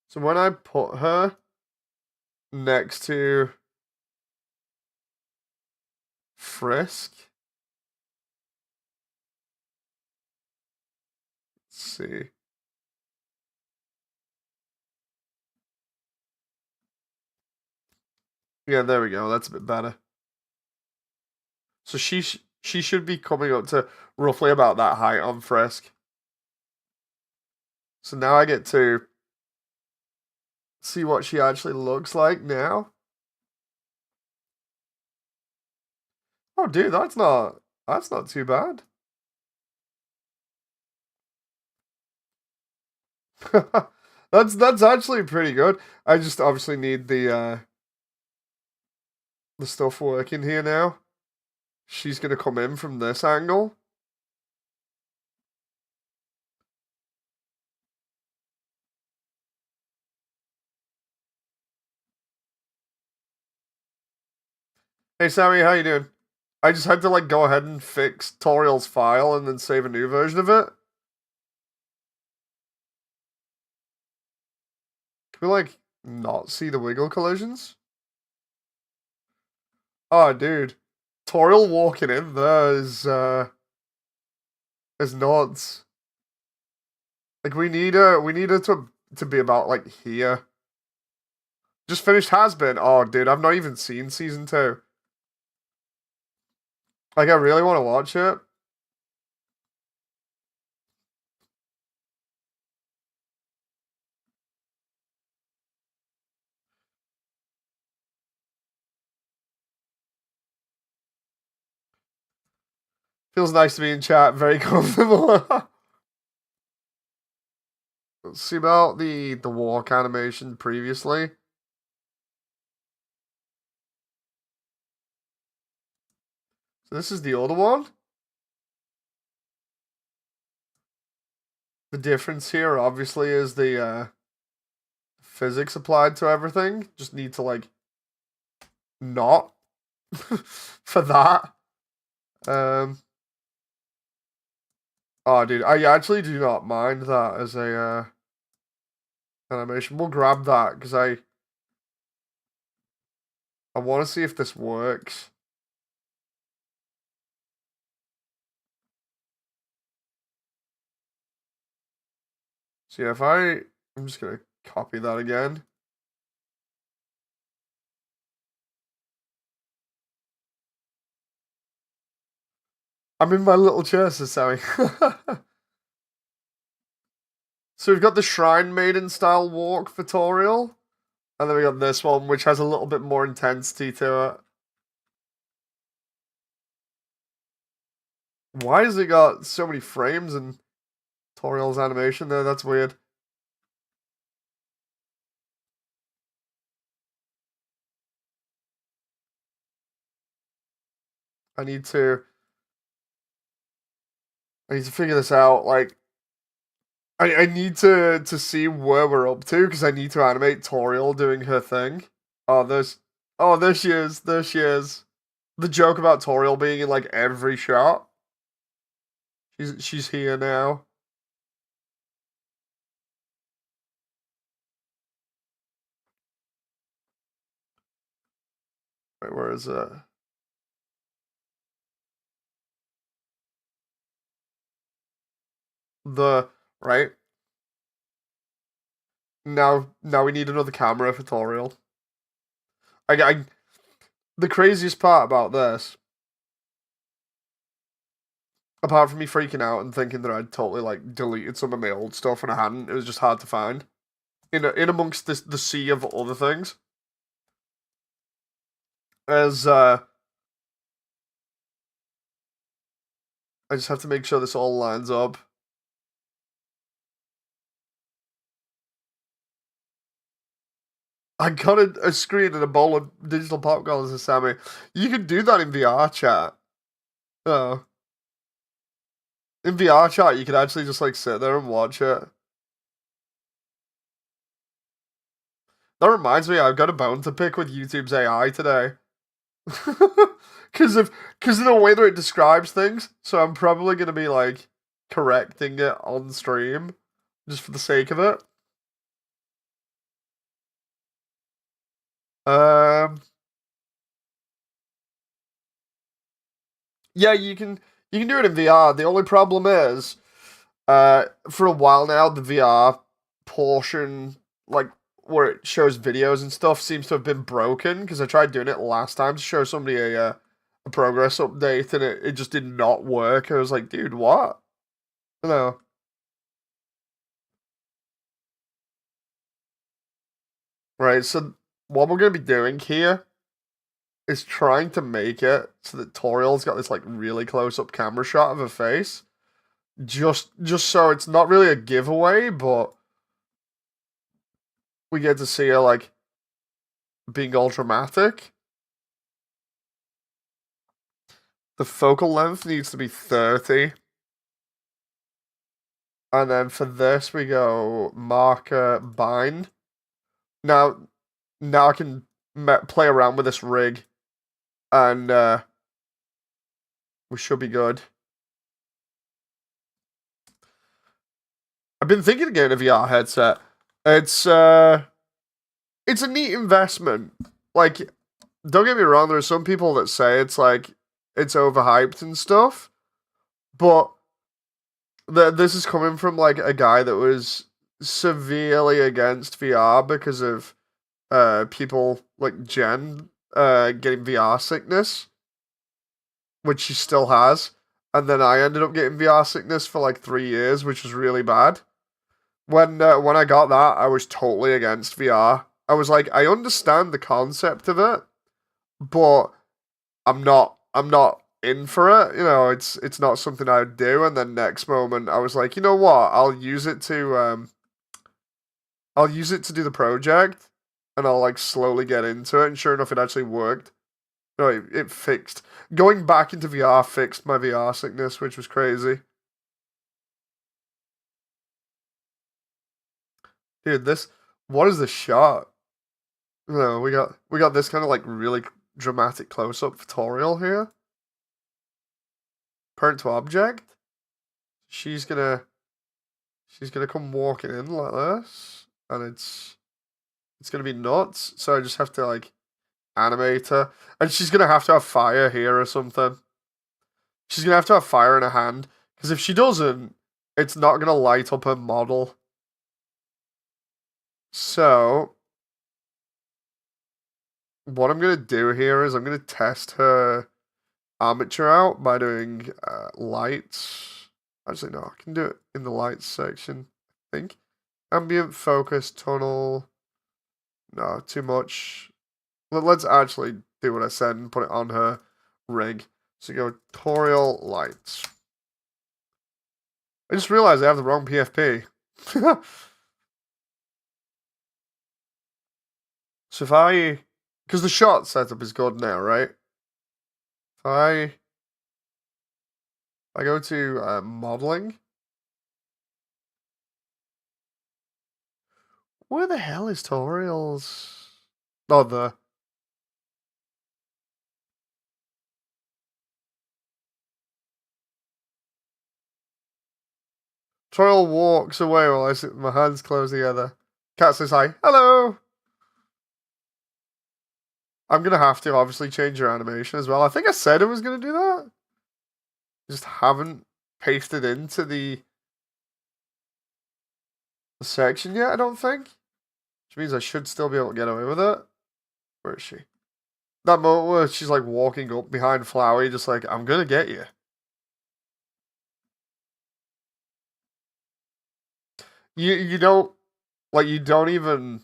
So when I put her next to Frisk, let's see. Yeah, there we go. That's a bit better. So she should be coming up to roughly about that height on Frisk. So now I get to see what she actually looks like now. Oh, dude, that's not too bad. That's actually pretty good. I just obviously need the stuff working here now. She's gonna come in from this angle. Hey Sammy, how you doing? I just had to like go ahead and fix Toriel's file and then save a new version of it. Can we like not see the wiggle collisions? Oh dude. Toriel walking in there is nuts. Like we need her to be about like here. Just finished has been. Oh dude, I've not even seen season 2. Like I really want to watch it. Feels nice to be in chat. Very comfortable. Let's see about the walk animation previously. So this is the other one. The difference here, obviously, is the physics applied to everything. Just need to, like, not for that. Oh, dude, I actually do not mind that as a animation. We'll grab that, because I want to see if this works. So yeah, I'm just gonna copy that again. I'm in my little chair, says Sammy. So we've got the Shrine Maiden style walk for Toriel, and then we got this one, which has a little bit more intensity to it. Why has it got so many frames in Toriel's animation there? That's weird. I need to figure this out. Like, I need to see where we're up to, because I need to animate Toriel doing her thing. There she is. There she is. The joke about Toriel being in like every shot. She's here now. Wait, where is it? The right now we need another camera for Toriel. The craziest part about this, apart from me freaking out and thinking that I'd totally like deleted some of my old stuff and I hadn't, it was just hard to find. In amongst the sea of other things. As I just have to make sure this all lines up. I got a screen and a bowl of digital popcorn, says Sammy. You can do that in VRChat. Oh. In VRChat, you can actually just like sit there and watch it. That reminds me, I've got a bone to pick with YouTube's AI today. Because of the way that it describes things. So I'm probably gonna be like correcting it on stream just for the sake of it. Yeah, you can do it in VR. The only problem is, for a while now, the VR portion, like where it shows videos and stuff, seems to have been broken. Because I tried doing it last time to show somebody a progress update, and it just did not work. I was like, dude, what? No. Right. So what we're gonna be doing here is trying to make it so that Toriel's got this like really close up camera shot of her face. Just so it's not really a giveaway, but we get to see her like being all dramatic. The focal length needs to be 30. And then for this we go marker bind. Now I can play around with this rig and we should be good. I've been thinking of getting a VR headset. It's a neat investment. Like, don't get me wrong, there are some people that say it's like it's overhyped and stuff, but this is coming from like a guy that was severely against VR because of people like Jen getting VR sickness, which she still has, and then I ended up getting VR sickness for like 3 years, which was really bad. When I got that, I was totally against VR. I was like, I understand the concept of it, but I'm not in for it. You know, it's not something I'd do. And then next moment, I was like, you know what? I'll use it to do the project, and I'll like slowly get into it. And sure enough, it actually worked. No, it fixed. Going back into VR fixed my VR sickness, which was crazy. Dude, this what is the shot? No, we got this kind of like really dramatic close up tutorial here. Parent to object. She's gonna she's gonna come walking in like this, and it's gonna be nuts. So I just have to like animate her, and she's gonna have to have fire here or something. She's gonna have to have fire in her hand, because if she doesn't, it's not gonna light up her model. So what I'm gonna do here is I'm gonna test her armature out by doing lights. Actually, no, I can do it in the lights section, I think. Ambient, focus, tonal. No, too much. Let's actually do what I said and put it on her rig. So go Toriel lights. I just realized I have the wrong PFP. So if because the shot setup is good now, right? If I go to modeling, where the hell is Toriels? Oh, the Toriel walks away while I sit with my hands closed together. Cat says hi. Hello! I'm gonna have to obviously change your animation as well. I think I said I was gonna do that. Just haven't pasted into the section yet, I don't think. Which means I should still be able to get away with it. Where is she? That moment where she's like walking up behind Flowey, just like, I'm gonna get you. You don't like you don't even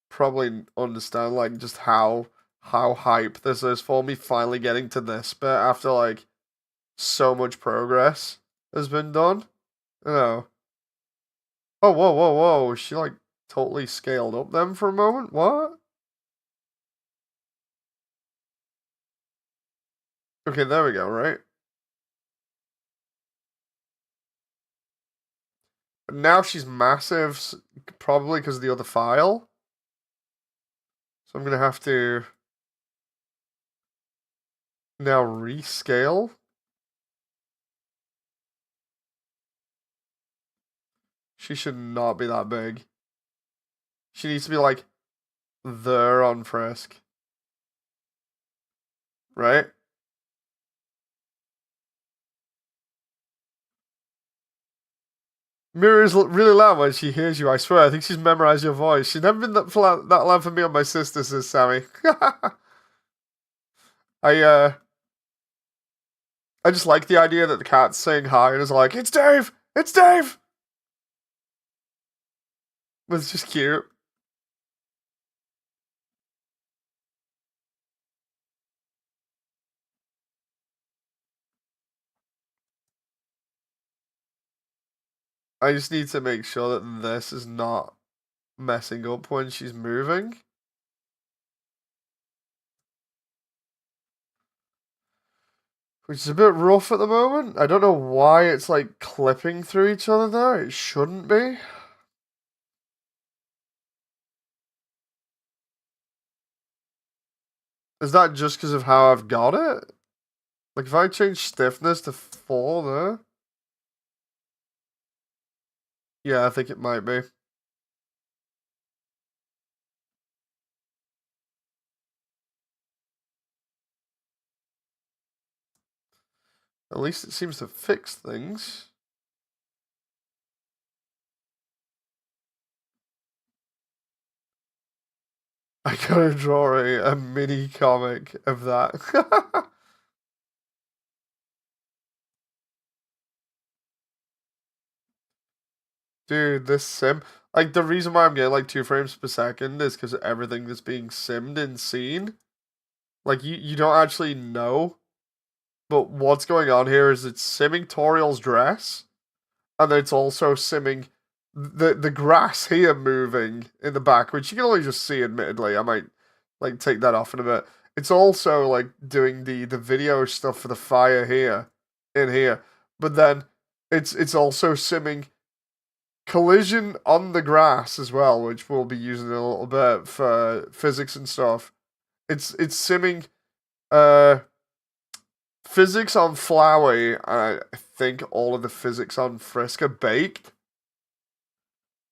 probably understand like just how hype this is for me finally getting to this bit after like so much progress has been done. You know. Oh whoa whoa whoa! She like totally scaled up them for a moment. What? Okay, there we go. Right now she's massive, probably because of the other file. So I'm gonna have to now rescale. She should not be that big. She needs to be like there on Frisk. Right? Mira is really loud when she hears you, I swear. I think she's memorized your voice. She's never been that loud for me or my sister, says Sammy. I uh I just like the idea that the cat's saying hi and is like, it's Dave! It's Dave! It's just cute. I just need to make sure that this is not messing up when she's moving. Which is a bit rough at the moment. I don't know why it's like clipping through each other there. It shouldn't be. Is that just because of how I've got it? Like if I change stiffness to 4 there. Yeah, I think it might be. At least it seems to fix things. I gotta draw a mini comic of that. Dude, this sim. Like, the reason why I'm getting like 2 frames per second is because everything that's being simmed in scene. Like, you don't actually know But what's going on here is it's simming Toriel's dress, and then it's also simming the grass here moving in the back, which you can only just see. Admittedly, I might like take that off in a bit. It's also like doing the video stuff for the fire here in here, but then it's also simming collision on the grass as well, which we'll be using in a little bit for physics and stuff. It's simming uh physics on Flowey. I think all of the physics on Frisk are baked.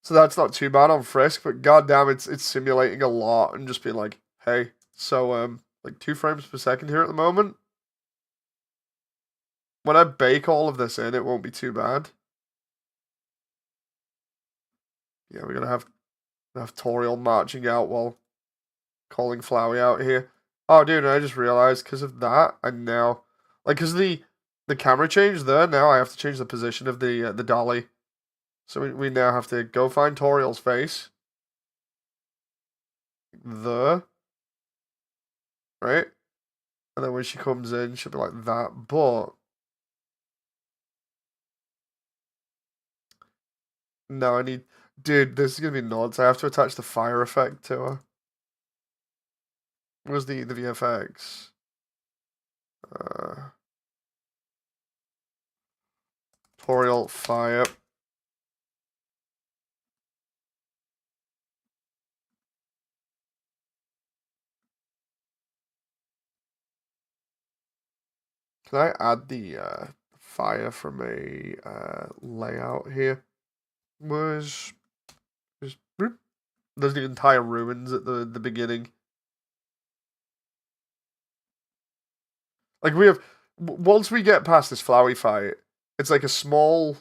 So that's not too bad on Frisk, but goddamn, it's simulating a lot and just being like, hey, so like 2 frames per second here at the moment. When I bake all of this in, it won't be too bad. Yeah, we're gonna have Toriel marching out while calling Flowey out here. Oh, dude, I just realized because of that, I now like because the camera changed there. Now I have to change the position of the dolly. So we now have to go find Toriel's face. Right? And then when she comes in, she'll be like that. But no, I need. Dude, this is gonna be nuts. I have to attach the fire effect to her. Where's the VFX? Uh, Toriel fire. Can I add the fire from a layout here? Was just there's the entire ruins at the beginning. Like we have once we get past this Flowey fight, it's like a small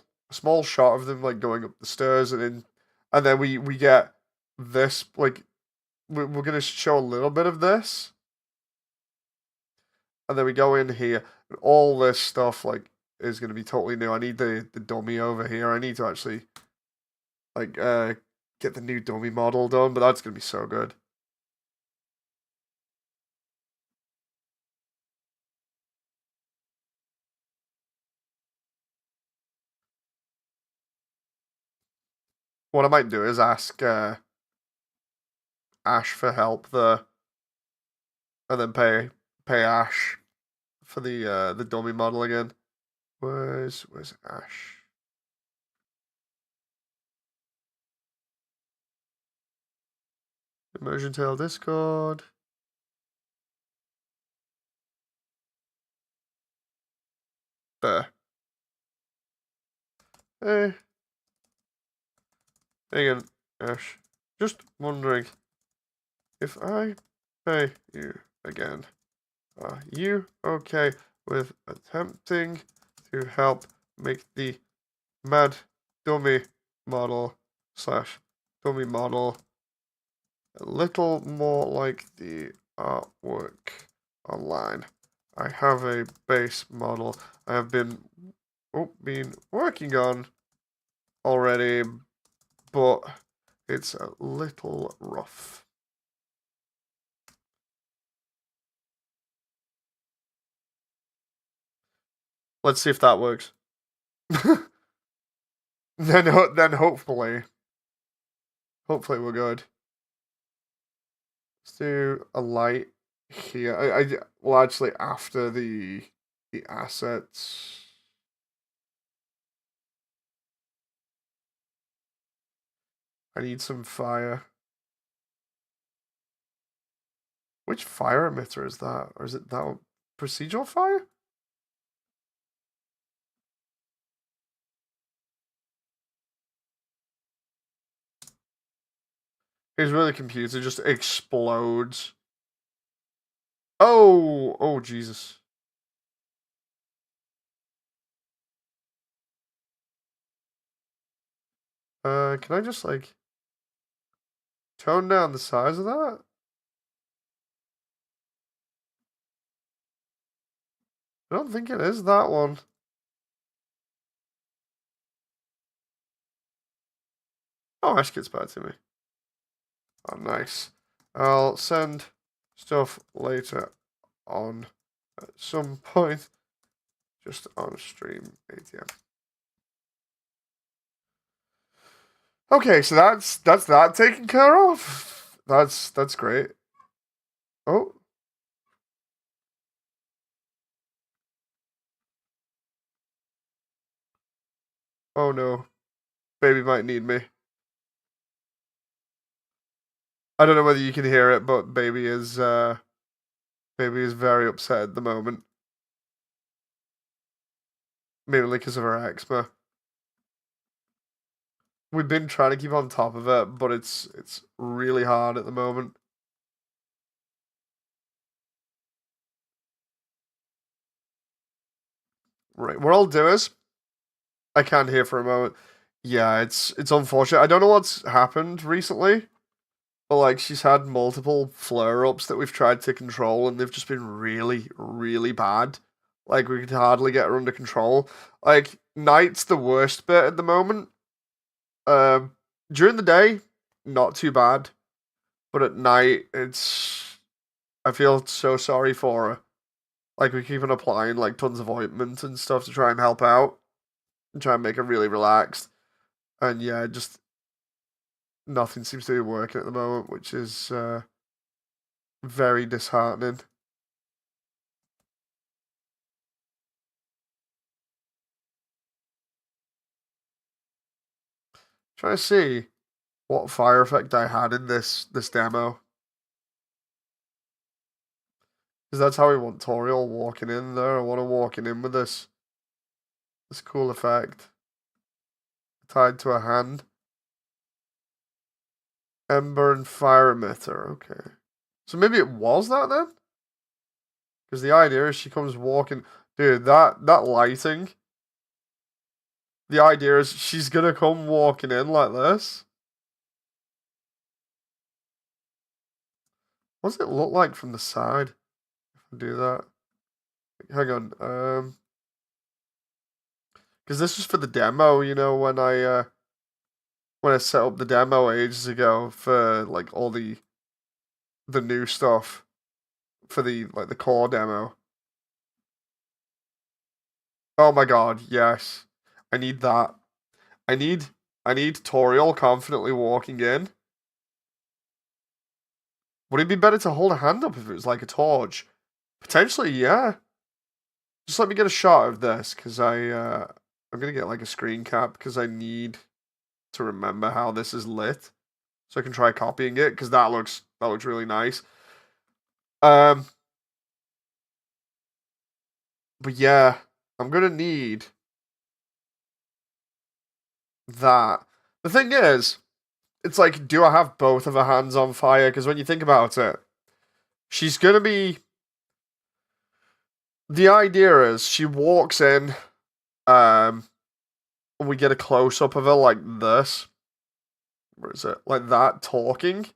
shot of them like going up the stairs and then we get this like we're gonna show a little bit of this and then we go in here and all this stuff like is gonna be totally new. I need the dummy over here. I need to actually like get the new dummy model done, but that's gonna be so good. What I might do is ask Ash for help there, and then pay Ash for the dummy model again. Where's Ash? Immersiontale Discord. There. Hey. Hey again, Ash. Just wondering if I pay you again, are you okay with attempting to help make the mad dummy model slash dummy model a little more like the artwork online? I have a base model I have been working on already, but it's a little rough. Let's see if that works. then hopefully we're good. Let's do a light here. Well, actually, after the assets. I need some fire. Which fire emitter is that? Or is it that one? Procedural fire? Here's where the computer just explodes. Oh, Jesus. Can I just like tone down the size of that? I don't think it is that one. Oh, Ash gets back to me. Oh, nice. I'll send stuff later on at some point. just on stream ATM. Okay, so that's that taken care of. That's great. Oh. Oh no. Baby might need me. I don't know whether you can hear it, but baby is very upset at the moment. Mainly because of her eczema. We've been trying to keep on top of it, but it's really hard at the moment. Right, what I'll do is I can't hear for a moment. Yeah, it's unfortunate. I don't know what's happened recently, but like she's had multiple flare-ups that we've tried to control, and they've just been really, really bad. Like we could hardly get her under control. Like night's the worst bit at the moment. During the day, not too bad, but at night, I feel so sorry for her. Like we keep on applying like tons of ointment and stuff to try and help out and try and make her really relaxed. And yeah, just nothing seems to be working at the moment, which is very disheartening. Trying to see what fire effect I had in this demo. Because that's how we want Toriel walking in there. I want to walking in with this cool effect. Tied to a hand. Ember and fire emitter, okay. So maybe it was that then? Because the idea is she comes walking. Dude, that lighting. The idea is she's gonna come walking in like this. What does it look like from the side? If I do that. Hang on. Because this was for the demo, you know, when I set up the demo ages ago for like all the new stuff for the core demo. Oh my god, yes. I need that. I need Toriel confidently walking in. Would it be better to hold a hand up if it was like a torch? Potentially, yeah. Just let me get a shot of this, because I'm gonna get like a screen cap because I need to remember how this is lit. So I can try copying it, because that looks really nice. But yeah, I'm gonna need that. The thing is, it's like, do I have both of her hands on fire? Because when you think about it, she's gonna be. The idea is she walks in, we get a close up of her like this. Where is it? Like that, talking.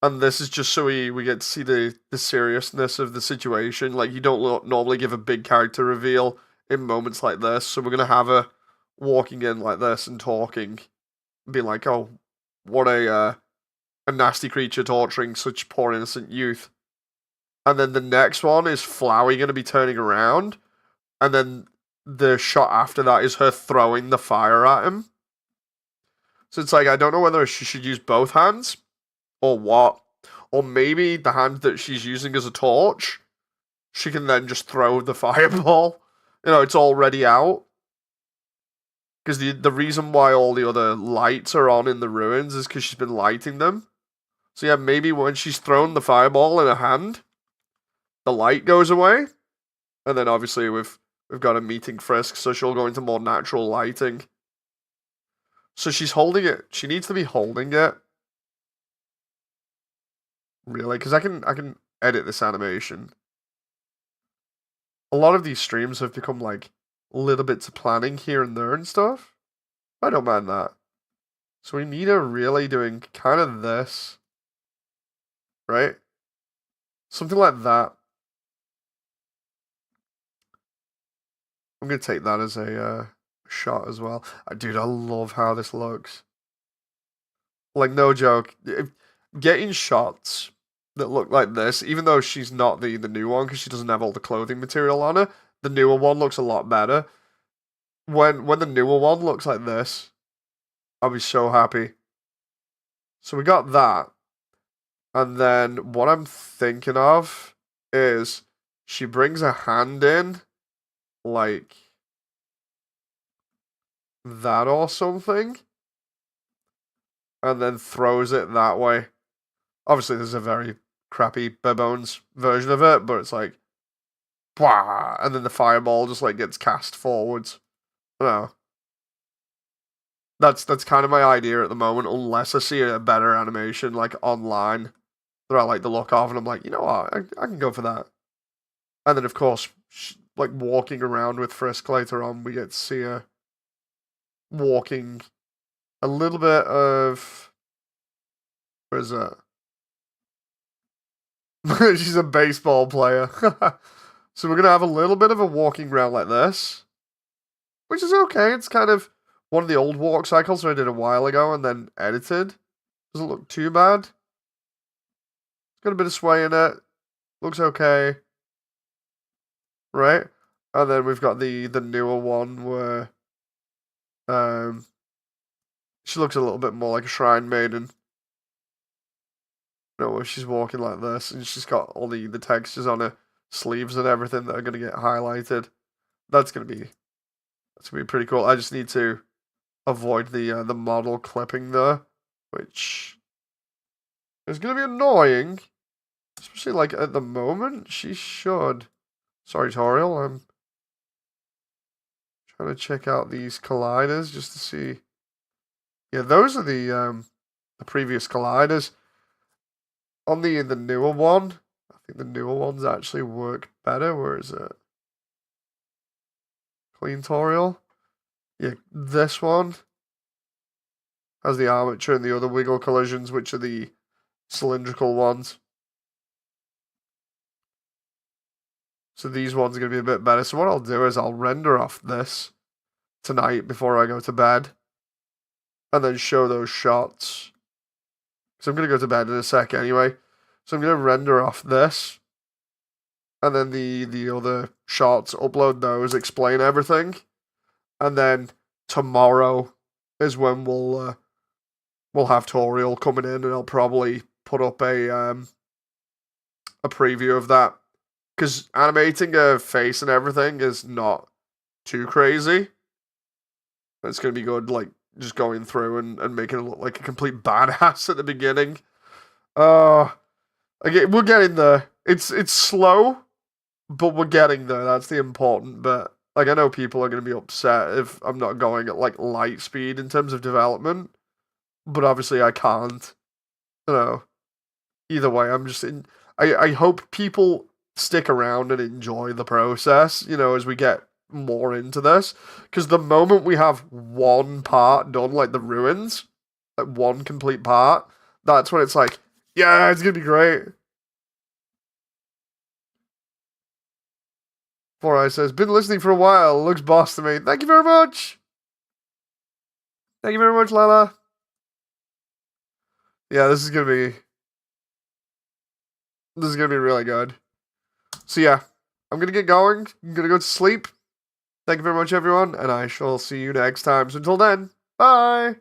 And this is just so we get to see the seriousness of the situation. Like you don't normally give a big character reveal in moments like this, so we're gonna have her walking in like this and talking, and be like, "Oh, what a nasty creature torturing such poor innocent youth." And then the next one is Flowey gonna be turning around, and then the shot after that is her throwing the fire at him. So it's like I don't know whether she should use both hands or what. Or maybe the hand that she's using as a torch, she can then just throw the fireball. You know, it's already out. Because the reason why all the other lights are on in the ruins is because she's been lighting them. So yeah, maybe when she's thrown the fireball in her hand, the light goes away. And then obviously we've got a meeting Frisk, so she'll go into more natural lighting. So she's holding it. She needs to be holding it. Really? Because I can edit this animation. A lot of these streams have become like little bits of planning here and there and stuff. I don't mind that. So we need her really doing kind of this. Right? Something like that. I'm going to take that as a shot as well. Dude, I love how this looks. Like, no joke. Getting shots that look like this, even though she's not the new one because she doesn't have all the clothing material on her, The newer one looks a lot better. When the newer one looks like this, I'll be so happy. So we got that. And then what I'm thinking of is she brings a hand in, like that or something, and then throws it that way. Obviously, there's a very crappy bare bones version of it, but it's like, blah, and then the fireball just like gets cast forwards. No, that's kind of my idea at the moment. Unless I see a better animation like online that I like the look of, and I'm like, you know what, I can go for that. And then of course, like walking around with Frisk later on, we get to see her walking a little bit of. Where is that? She's a baseball player. So we're gonna have a little bit of a walking around like this, which is okay. It's kind of one of the old walk cycles that I did a while ago and then edited. Doesn't look too bad. It's got a bit of sway in it. Looks okay. Right? And then we've got the newer one where she looks a little bit more like a shrine maiden. You know, where she's walking like this and she's got all the textures on her sleeves and everything that are gonna get highlighted. That's gonna be pretty cool. I just need to avoid the model clipping there, which is gonna be annoying. Especially like at the moment, she should. Sorry, Toriel, I'm trying to check out these colliders just to see. Yeah, those are the previous colliders. On the newer one, I think the newer ones actually work better. Where is it? Clean Toriel. Yeah, this one has the armature and the other wiggle collisions, which are the cylindrical ones. So these ones are going to be a bit better. So what I'll do is I'll render off this tonight before I go to bed. And then show those shots. So I'm going to go to bed in a sec anyway. So I'm going to render off this. And then the other shots, upload those, explain everything. And then tomorrow is when we'll have Toriel coming in, and I'll probably put up a preview of that. Because animating a face and everything is not too crazy. It's going to be good, like, just going through and making it look like a complete badass at the beginning. Okay, we're getting there. It's slow, but we're getting there. That's the important bit. Like, I know people are going to be upset if I'm not going at, like, light speed in terms of development. But obviously I can't. You know, either way, I'm just in. I hope people stick around and enjoy the process, you know, as we get more into this. Because the moment we have one part done, like the ruins, like one complete part, that's when it's like, yeah, it's going to be great. 4i says, been listening for a while, looks boss to me. Thank you very much. Thank you very much, Lala. Yeah, this is going to be really good. So yeah, I'm going to get going. I'm going to go to sleep. Thank you very much, everyone, and I shall see you next time. So until then, bye!